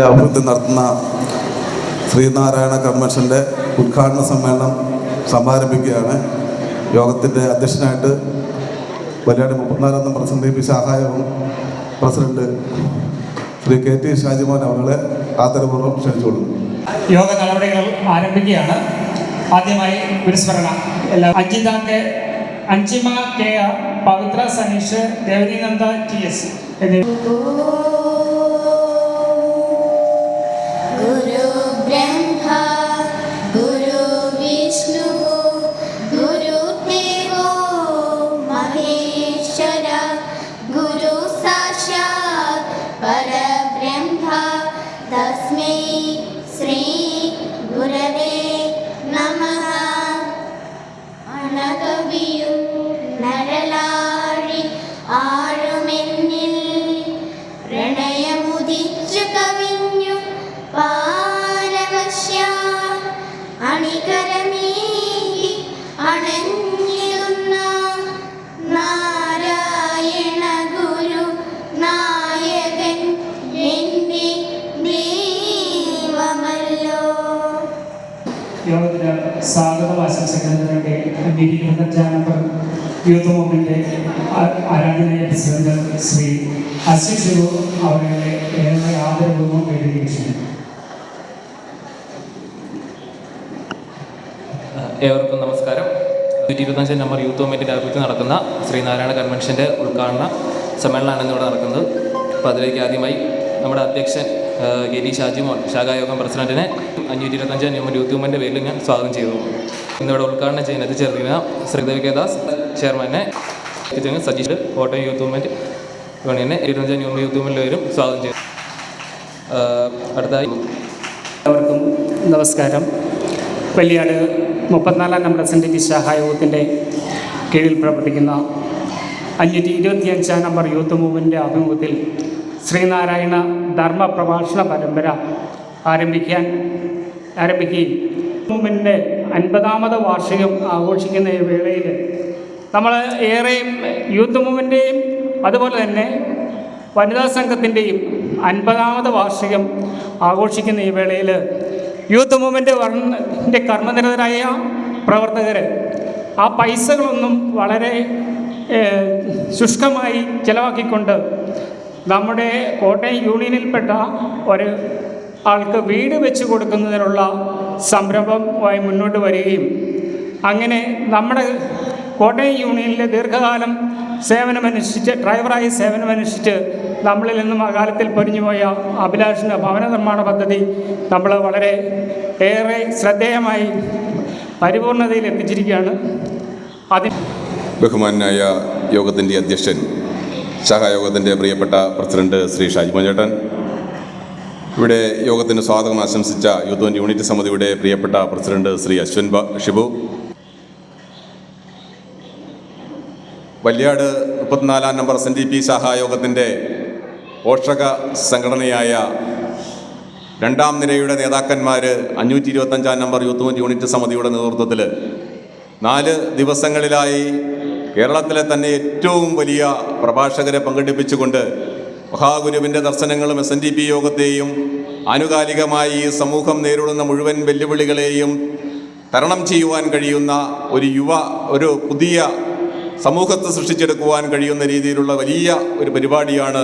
ആഭിമുഖ്യത്തിൽ നടത്തുന്ന ശ്രീനാരായണ കൺവെൻഷൻ്റെ ഉദ്ഘാടന സമ്മേളനം സമാരംഭിക്കുകയാണ്. യോഗത്തിൻ്റെ അധ്യക്ഷനായിട്ട് വല്യാട് 34 പ്രസിഡന്റ് പി ശാഖായോഗം president Shri K T Shajimon അവരെ ആദരപൂർവ്വം ക്ഷണിച്ചുകൊള്ളുന്നു. യോഗ നടപടികൾ ആരംഭിക്കുകയാണ്. ആദ്യമായി ഗുരുസ്മരണ. Ajitha K, Anjima K R, Pavithra Saneesh, Devananda T S യോഗത്തിന് സ്വാഗതം ആശംസിക്കുന്നതിന് വേണ്ടി 25 നമ്പർ യൂത്ത് മൂവ്മെന്റ് ആരാധനീയ പ്രസിഡന്റ് ശ്രീ അശ്വിൻ ശിവു അവരെ ഏറെ ആദരപൂർവ്വം വേദിക്കുന്നു. ഏവർക്കും നമസ്കാരം. 125 നമ്പർ യൂത്ത് മൂവ്മെൻറ്റിൻ്റെ ആഭിമുഖ്യത്തിൽ നടക്കുന്ന ശ്രീനാരായണ കൺവെൻഷൻ്റെ ഉദ്ഘാടന സമ്മേളനമാണ് ഇന്നിവിടെ നടക്കുന്നത്. അപ്പോൾ അതിലേക്ക് ആദ്യമായി നമ്മുടെ അധ്യക്ഷൻ കെ ടി ഷാജിമോൻ, ശാഖായോഗം പ്രസിഡന്റിനെ 525 നമ്പർ യൂത്ത് മൂവ്മെൻറ്റിൻ്റെ പേരിൽ ഞാൻ സ്വാഗതം ചെയ്തു. ഇന്നിവിടെ ഉദ്ഘാടനം ചെയ്യാൻ എത്തിച്ചേർന്നിരുന്ന ശ്രീദേവി കെ ദാസ് ചെയർമാനെ, സജീഷ് കോട്ടയം യൂത്ത് മൂവ്മെൻറ്റ് യൂണിയനെ 25 നമ്പർ യൂത്ത് മൂവ്മെൻറ്റിൻ്റെ പേരും സ്വാഗതം ചെയ്തു. അടുത്തായി എല്ലാവർക്കും നമസ്കാരം. വല്യാട് 34 നമ്പർ പ്രസിഡന്റ് ശാഖായോഗത്തിൻ്റെ കീഴിൽ പ്രവർത്തിക്കുന്ന 525 നമ്പർ യൂത്ത് മൂവ്മെൻറ്റിൻ്റെ ആഭിമുഖ്യത്തിൽ ശ്രീനാരായണ ധർമ്മ പ്രഭാഷണ പരമ്പര ആരംഭിക്കുകയും മൂവ്മെൻറ്റിൻ്റെ 50ാമത് വാർഷികം ആഘോഷിക്കുന്ന ഈ വേളയിൽ നമ്മൾ ഏറെയും യൂത്ത് മൂവ്മെൻറ്റിൻ്റെയും അതുപോലെ തന്നെ വനിതാ സംഘത്തിൻ്റെയും 50ാമത് വാർഷികം ആഘോഷിക്കുന്ന ഈ വേളയിൽ യൂത്ത് മൂവ്മെൻറ്റ് കർമ്മനിരതരായ പ്രവർത്തകർ ആ പൈസകളൊന്നും വളരെ ശുഷ്കമായി ചിലവാക്കിക്കൊണ്ട് നമ്മുടെ കോട്ടയം യൂണിയനിൽപ്പെട്ട ഒരു ആൾക്ക് വീട് വെച്ച് കൊടുക്കുന്നതിനുള്ള സംരംഭമായി മുന്നോട്ട് വരികയും അങ്ങനെ നമ്മുടെ കോട്ടയം യൂണിയനിൽ ദീർഘകാലം സേവനമനുഷ്ഠിച്ച് ഡ്രൈവറായി സേവനമനുഷ്ഠിച്ച് നമ്മളിൽ നിന്നും അകാലത്തിൽ പൊരിഞ്ഞുപോയ അഭിലാഷിൻ്റെ ഭവന നിർമ്മാണ പദ്ധതി നമ്മൾ വളരെ ഏറെ ശ്രദ്ധേയമായി പരിപൂർണതയിൽ എത്തിച്ചിരിക്കുകയാണ്. ബഹുമാനായ യോഗത്തിൻ്റെ അധ്യക്ഷൻ, ശാഖായോഗത്തിൻ്റെ പ്രിയപ്പെട്ട പ്രസിഡന്റ് ശ്രീ ഷാജിമോൻ ചേട്ടൻ, ഇവിടെ യോഗത്തിന് സ്വാഗതം ആശംസിച്ച യൂത്ത് യൂണിറ്റ് സമിതിയുടെ പ്രിയപ്പെട്ട president Shri Ashwin Shibu, Valiyad 34 number SNDP ശാഖായോഗത്തിൻ്റെ പോഷക സംഘടനയായ 2ാം നിരയുടെ നേതാക്കന്മാർ 525 നമ്പർ യൂത്ത് യൂണിറ്റ് സമിതിയുടെ നേതൃത്വത്തിൽ 4 ദിവസങ്ങളിലായി കേരളത്തിലെ തന്നെ ഏറ്റവും വലിയ പ്രഭാഷകരെ പങ്കെടുപ്പിച്ചുകൊണ്ട് മഹാഗുരുവിൻ്റെ ദർശനങ്ങളും SNDP യോഗത്തെയും ആനുകാലികമായി സമൂഹം നേരിടുന്ന മുഴുവൻ വെല്ലുവിളികളെയും തരണം ചെയ്യുവാൻ കഴിയുന്ന ഒരു പുതിയ സമൂഹത്തെ സൃഷ്ടിച്ചെടുക്കുവാൻ കഴിയുന്ന രീതിയിലുള്ള വലിയ ഒരു പരിപാടിയാണ്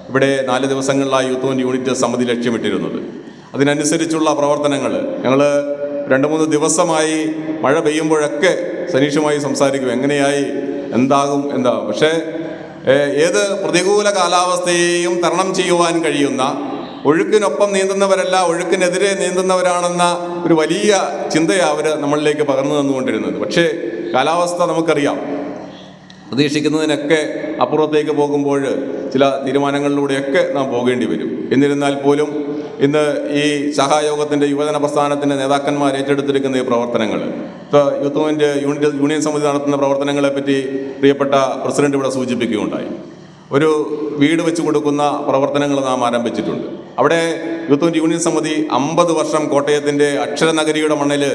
ഇവിടെ 4 ദിവസങ്ങളിലായി യൂത്ത് യൂണിറ്റ് സമിതി ലക്ഷ്യമിട്ടിരുന്നത്. അതിനനുസരിച്ചുള്ള പ്രവർത്തനങ്ങൾ ഞങ്ങൾ 2-3 ദിവസമായി മഴ പെയ്യുമ്പോഴൊക്കെ സനീഷുമായി സംസാരിക്കും, എങ്ങനെയായി, എന്താകും. പക്ഷേ ഏത് പ്രതികൂല കാലാവസ്ഥയെയും തരണം ചെയ്യുവാൻ കഴിയുന്ന, ഒഴുക്കിനൊപ്പം നീന്തുന്നവരല്ല ഒഴുക്കിനെതിരെ നീന്തുന്നവരാണെന്ന ഒരു വലിയ ചിന്തയാണ് അവർ നമ്മളിലേക്ക് പകർന്നു തന്നുകൊണ്ടിരുന്നത്. പക്ഷേ കാലാവസ്ഥ നമുക്കറിയാം, പ്രതീക്ഷിക്കുന്നതിനൊക്കെ അപ്പുറത്തേക്ക് പോകുമ്പോൾ ചില തീരുമാനങ്ങളിലൂടെയൊക്കെ നാം പോകേണ്ടി വരും. എന്നിരുന്നാൽ പോലും ഇന്ന് ഈ ശാഖായോഗത്തിൻ്റെ യുവജന പ്രസ്ഥാനത്തിൻ്റെ നേതാക്കന്മാർ ഏറ്റെടുത്തിരിക്കുന്ന ഈ പ്രവർത്തനങ്ങൾ, ഇപ്പോൾ യൂത്ത് മൂവ്മെൻറ്റ് യൂണിയൻ സമിതി നടത്തുന്ന പ്രവർത്തനങ്ങളെപ്പറ്റി പ്രിയപ്പെട്ട പ്രസിഡന്റ് ഇവിടെ സൂചിപ്പിക്കുകയുണ്ടായി. ഒരു വീട് വെച്ച് കൊടുക്കുന്ന പ്രവർത്തനങ്ങൾ നാം ആരംഭിച്ചിട്ടുണ്ട്. അവിടെ യൂത്ത് യൂണിയൻ സമിതി 50 വർഷം കോട്ടയത്തിൻ്റെ അക്ഷരനഗരിയുടെ മണ്ണിൽ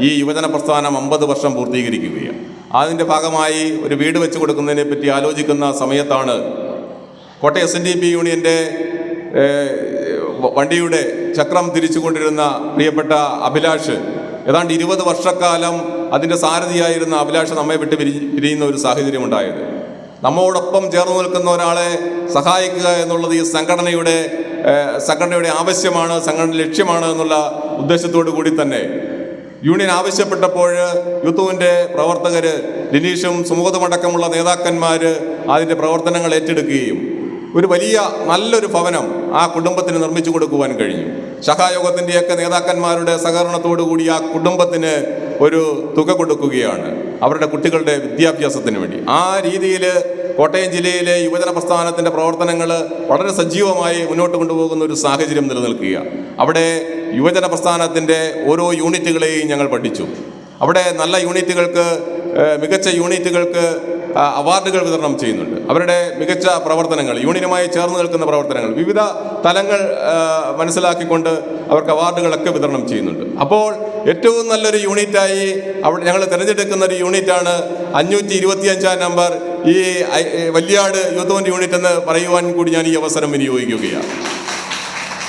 ഈ യുവജന പ്രസ്ഥാനം 50 വർഷം പൂർത്തീകരിക്കുകയാണ്. അതിൻ്റെ ഭാഗമായി ഒരു വീട് വെച്ച് കൊടുക്കുന്നതിനെ പറ്റി ആലോചിക്കുന്ന സമയത്താണ് കോട്ടയം SNDP യൂണിയൻ്റെ വണ്ടിയുടെ ചക്രം തിരിച്ചുകൊണ്ടിരുന്ന പ്രിയപ്പെട്ട അഭിലാഷ്, ഏതാണ്ട് 20 വർഷക്കാലം അതിൻ്റെ സാരഥിയായിരുന്ന അഭിലാഷ് നമ്മെ വിട്ട് പിരിയുന്ന ഒരു സാഹചര്യം ഉണ്ടായത്. നമ്മോടൊപ്പം ചേർന്ന് നിൽക്കുന്ന ഒരാളെ സഹായിക്കുക എന്നുള്ളത് ഈ സംഘടനയുടെ ആവശ്യമാണ്, സംഘടന ലക്ഷ്യമാണ് എന്നുള്ള ഉദ്ദേശത്തോടു കൂടി തന്നെ യൂണിയൻ ആവശ്യപ്പെട്ടപ്പോൾ യൂത്ത് മൂവ്മെൻ്റെ പ്രവർത്തകർ ലിനീഷും സുമുഖതുമടക്കമുള്ള നേതാക്കന്മാർ അതിൻ്റെ പ്രവർത്തനങ്ങൾ ഏറ്റെടുക്കുകയും ഒരു വലിയ നല്ലൊരു ഭവനം ആ കുടുംബത്തിന് നിർമ്മിച്ചു കൊടുക്കുവാൻ കഴിഞ്ഞു. സഹായോഗത്തിൻ്റെയൊക്കെ നേതാക്കന്മാരുടെ സഹകരണത്തോടു കൂടി ആ കുടുംബത്തിന് ഒരു തുക കൊടുക്കുകയാണ് അവരുടെ കുട്ടികളുടെ വിദ്യാഭ്യാസത്തിന് വേണ്ടി. ആ രീതിയിൽ കോട്ടയം ജില്ലയിലെ യുവജന പ്രസ്ഥാനത്തിൻ്റെ പ്രവർത്തനങ്ങൾ വളരെ സജീവമായി മുന്നോട്ട് കൊണ്ടുപോകുന്ന ഒരു സാഹചര്യം നിലനിൽക്കുക. അവിടെ യുവജന പ്രസ്ഥാനത്തിൻ്റെ ഓരോ യൂണിറ്റുകളെയും ഞങ്ങൾ പഠിച്ചു. അവിടെ നല്ല യൂണിറ്റുകൾക്ക്, മികച്ച യൂണിറ്റുകൾക്ക് അവാർഡുകൾ വിതരണം ചെയ്യുന്നുണ്ട്. അവരുടെ മികച്ച പ്രവർത്തനങ്ങൾ, യൂണിയനുമായി ചേർന്ന് നിൽക്കുന്ന പ്രവർത്തനങ്ങൾ, വിവിധ തലങ്ങൾ മനസ്സിലാക്കിക്കൊണ്ട് അവർക്ക് അവാർഡുകളൊക്കെ വിതരണം ചെയ്യുന്നുണ്ട്. അപ്പോൾ ഏറ്റവും നല്ലൊരു യൂണിറ്റായി അവിടെ ഞങ്ങൾ തിരഞ്ഞെടുക്കുന്ന ഒരു യൂണിറ്റാണ് 525 നമ്പർ ഈ വല്യാട് യൂത്ത് മൂവ്മെന്റ് യൂണിറ്റ് എന്ന് പറയുവാൻ കൂടി ഞാൻ ഈ അവസരം വിനിയോഗിക്കുകയാണ്.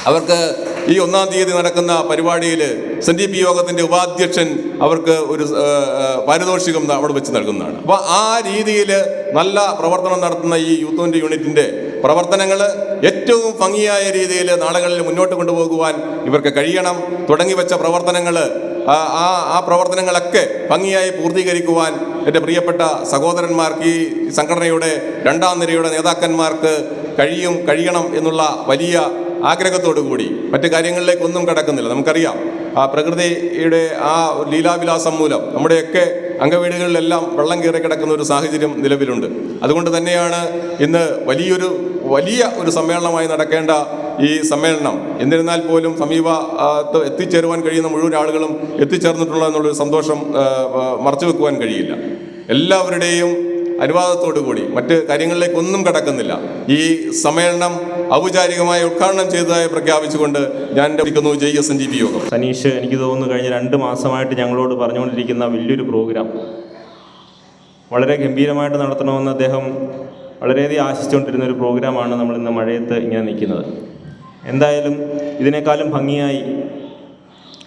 അവർക്ക് ഈ 1-ാം തീയതി നടക്കുന്ന പരിപാടിയിൽ SNDP യോഗത്തിൻ്റെ ഉപാധ്യക്ഷൻ അവർക്ക് ഒരു പാരിതോഷികം അവിടെ വെച്ച് നൽകുന്നതാണ്. അപ്പോൾ ആ രീതിയിൽ നല്ല പ്രവർത്തനം നടത്തുന്ന ഈ യൂത്ത് മൂവ്മെന്റ് യൂണിറ്റിൻ്റെ പ്രവർത്തനങ്ങൾ ഏറ്റവും ഭംഗിയായ രീതിയിൽ നാളുകളിൽ മുന്നോട്ട് കൊണ്ടുപോകുവാൻ ഇവർക്ക് കഴിയണം. തുടങ്ങി വെച്ച പ്രവർത്തനങ്ങൾ ആ പ്രവർത്തനങ്ങളൊക്കെ ഭംഗിയായി പൂർത്തീകരിക്കുവാൻ എൻ്റെ പ്രിയപ്പെട്ട സഹോദരന്മാർക്ക്, ഈ സംഘടനയുടെ 2-ാം നിരയുടെ നേതാക്കന്മാർക്ക് കഴിയണം എന്നുള്ള വലിയ ആഗ്രഹത്തോടു കൂടി മറ്റു കാര്യങ്ങളിലേക്കൊന്നും കടക്കുന്നില്ല. നമുക്കറിയാം പ്രകൃതിയുടെ ആ ലീലാവിലാസം മൂലം നമ്മുടെയൊക്കെ അംഗവീടുകളിലെല്ലാം വെള്ളം കയറി കിടക്കുന്ന ഒരു സാഹചര്യം നിലവിലുണ്ട്. അതുകൊണ്ട് തന്നെയാണ് ഇന്ന് വലിയ ഒരു സമ്മേളനമായി നടക്കേണ്ട ഈ സമ്മേളനം. എന്നിരുന്നാൽ പോലും സമീപത്ത് എത്തിച്ചേരുവാൻ കഴിയുന്ന മുഴുവൻ ആളുകളും എത്തിച്ചേർന്നിട്ടുള്ള എന്നുള്ളൊരു സന്തോഷം മറച്ചു വെക്കുവാൻ കഴിയില്ല. എല്ലാവരുടെയും അനുവാദത്തോടു കൂടി മറ്റ് കാര്യങ്ങളിലേക്കൊന്നും കടക്കുന്നില്ല. ഈ സമ്മേളനം ഔപചാരികമായി ഉദ്ഘാടനം ചെയ്തതായി പ്രഖ്യാപിച്ചുകൊണ്ട് ഞാൻ SNDP യോഗം. സനീഷ് എനിക്ക് തോന്നുന്നു കഴിഞ്ഞ 2 മാസമായിട്ട് ഞങ്ങളോട് പറഞ്ഞുകൊണ്ടിരിക്കുന്ന വലിയൊരു പ്രോഗ്രാം വളരെ ഗംഭീരമായിട്ട് നടത്തണമെന്ന് അദ്ദേഹം വളരെയധികം ആശിച്ചുകൊണ്ടിരുന്ന ഒരു പ്രോഗ്രാമാണ് നമ്മളിന്ന് മഴയത്ത് ഇങ്ങനെ നിൽക്കുന്നത്. എന്തായാലും ഇതിനേക്കാളും ഭംഗിയായി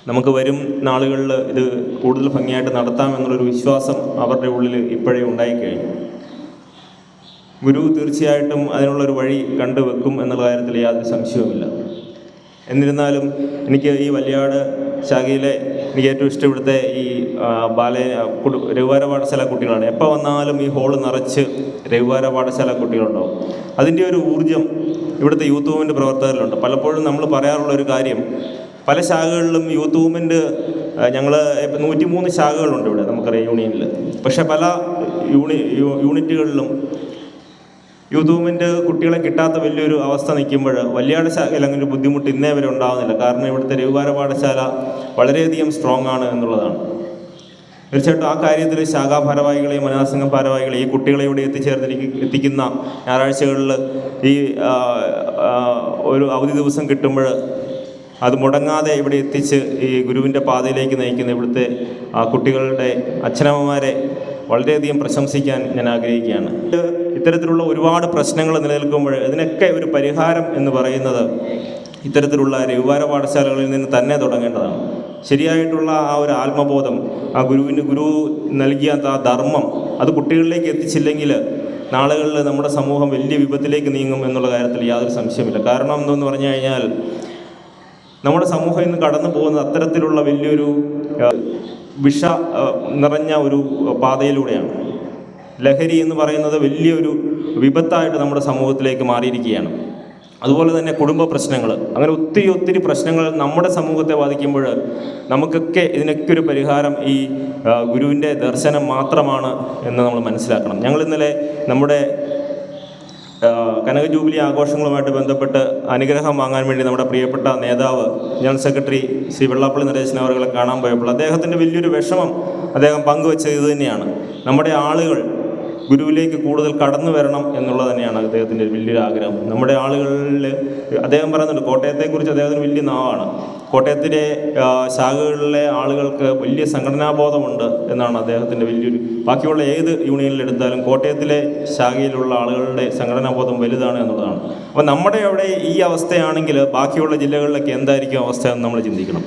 നമുക്ക് വരും നാളുകളിൽ ഇത് കൂടുതൽ ഭംഗിയായിട്ട് നടത്താമെന്നുള്ളൊരു വിശ്വാസം അവരുടെ ഉള്ളിൽ ഇപ്പോഴേ ഉണ്ടായിക്കഴിഞ്ഞു. ഗുരു തീർച്ചയായിട്ടും അതിനുള്ളൊരു വഴി കണ്ടുവെക്കും എന്നുള്ള കാര്യത്തിൽ യാതൊരു സംശയവുമില്ല. എന്നിരുന്നാലും എനിക്ക് ഈ വല്യാട് ശാഖയിലെ എനിക്ക് ഏറ്റവും ഇഷ്ടം ഇവിടുത്തെ ഈ രഘുവാര പാഠശാല കുട്ടികളാണ്. എപ്പോൾ വന്നാലും ഈ ഹോള് നിറച്ച് രഘുവാര പാഠശാല കുട്ടികളുണ്ടാവും. അതിൻ്റെ ഒരു ഊർജം ഇവിടുത്തെ യൂത്ത് മൂവ്മെൻറ്റ് പ്രവർത്തകരിലുണ്ട്. പലപ്പോഴും നമ്മൾ പറയാറുള്ളൊരു കാര്യം, പല ശാഖകളിലും യൂത്ത് മൂവ്മെൻറ്റ് ഞങ്ങൾ 103 ശാഖകളുണ്ട് ഇവിടെ നമുക്കറിയാം യൂണിയനിൽ. പക്ഷേ പല യൂണിറ്റുകളിലും യൂത്ത് മൂവ്മെൻറ്റ് കുട്ടികളെ കിട്ടാത്ത വലിയൊരു അവസ്ഥ നിൽക്കുമ്പോൾ വല്യാട് ശാഖയിൽ അങ്ങനെ ഒരു ബുദ്ധിമുട്ട് ഇന്നേ വരെ ഉണ്ടാകുന്നില്ല. കാരണം ഇവിടുത്തെ രഘുവാര പാഠശാല വളരെയധികം സ്ട്രോങ് ആണ് എന്നുള്ളതാണ്. തീർച്ചയായിട്ടും ആ കാര്യത്തിൽ ശാഖാ ഭാരവാഹികളെയും വനിതാസംഘം ഭാരവാഹികളെയും ഈ കുട്ടികളെ ഇവിടെ എത്തിക്കുന്ന ഞായറാഴ്ചകളിൽ ഈ ഒരു അവധി ദിവസം കിട്ടുമ്പോൾ അത് മുടങ്ങാതെ ഇവിടെ എത്തിച്ച് ഈ ഗുരുവിൻ്റെ പാതയിലേക്ക് നയിക്കുന്ന ഇവിടുത്തെ കുട്ടികളുടെ അച്ഛനമ്മമാരെ വളരെയധികം പ്രശംസിക്കാൻ ഞാൻ ആഗ്രഹിക്കുകയാണ്. ഇത്തരത്തിലുള്ള ഒരുപാട് പ്രശ്നങ്ങൾ നിലനിൽക്കുമ്പോൾ ഇതിനൊക്കെ ഒരു പരിഹാരം എന്ന് പറയുന്നത് ഇത്തരത്തിലുള്ള രഘുവാര പാഠശാലകളിൽ നിന്ന് തന്നെ തുടങ്ങേണ്ടതാണ്. ശരിയായിട്ടുള്ള ആ ഒരു ആത്മബോധം, ആ ഗുരു നൽകിയ ആ ധർമ്മം അത് കുട്ടികളിലേക്ക് എത്തിച്ചില്ലെങ്കിൽ നാളുകളിൽ നമ്മുടെ സമൂഹം വലിയ വിപത്തിലേക്ക് നീങ്ങും എന്നുള്ള കാര്യത്തിൽ യാതൊരു സംശയമില്ല. കാരണം എന്തെന്ന് പറഞ്ഞു കഴിഞ്ഞാൽ നമ്മുടെ സമൂഹം ഇന്ന് കടന്നു പോകുന്നത് അത്തരത്തിലുള്ള വലിയൊരു വിഷ നിറഞ്ഞ ഒരു പാതയിലൂടെയാണ്. ലഹരി എന്ന് പറയുന്നത് വലിയൊരു വിപത്തായിട്ട് നമ്മുടെ സമൂഹത്തിലേക്ക് മാറിയിരിക്കുകയാണ്. അതുപോലെ തന്നെ കുടുംബ പ്രശ്നങ്ങൾ, അങ്ങനെ ഒത്തിരി പ്രശ്നങ്ങൾ നമ്മുടെ സമൂഹത്തെ ബാധിക്കുമ്പോൾ നമുക്കൊക്കെ ഇതിനൊക്കെ ഒരു പരിഹാരം ഈ ഗുരുവിൻ്റെ ദർശനം മാത്രമാണ് എന്ന് നമ്മൾ മനസ്സിലാക്കണം. ഞങ്ങൾ ഇന്നലെ നമ്മുടെ കനക ജൂബിലി ആഘോഷങ്ങളുമായിട്ട് ബന്ധപ്പെട്ട് അനുഗ്രഹം വാങ്ങാൻ വേണ്ടി നമ്മുടെ പ്രിയപ്പെട്ട നേതാവ് ജനറൽ സെക്രട്ടറി ശ്രീ വെള്ളാപ്പള്ളി നടേശൻ അവരെ കാണാൻ പോയപ്പോൾ അദ്ദേഹത്തിൻ്റെ വലിയൊരു വിഷമം അദ്ദേഹം പങ്കുവെച്ചത് ഇത് തന്നെയാണ്. നമ്മുടെ ആളുകൾ ഗുരുവിലേക്ക് കൂടുതൽ കടന്നു വരണം എന്നുള്ളത് തന്നെയാണ് അദ്ദേഹത്തിൻ്റെ വലിയൊരു ആഗ്രഹം. നമ്മുടെ ആളുകളിൽ അദ്ദേഹം പറയുന്നുണ്ട്, കോട്ടയത്തെക്കുറിച്ച് അദ്ദേഹത്തിന് വലിയ നാവാണ്. കോട്ടയത്തിലെ ശാഖകളിലെ ആളുകൾക്ക് വലിയ സംഘടനാബോധമുണ്ട് എന്നാണ് അദ്ദേഹത്തിൻ്റെ വലിയൊരു, ബാക്കിയുള്ള ഏത് യൂണിയനിലെടുത്താലും കോട്ടയത്തിലെ ശാഖയിലുള്ള ആളുകളുടെ സംഘടനാബോധം വലുതാണ് എന്നുള്ളതാണ്. അപ്പോൾ നമ്മുടെ അവിടെ ഈ അവസ്ഥയാണെങ്കിൽ ബാക്കിയുള്ള ജില്ലകളിലൊക്കെ എന്തായിരിക്കും അവസ്ഥ എന്ന് നമ്മൾ ചിന്തിക്കണം.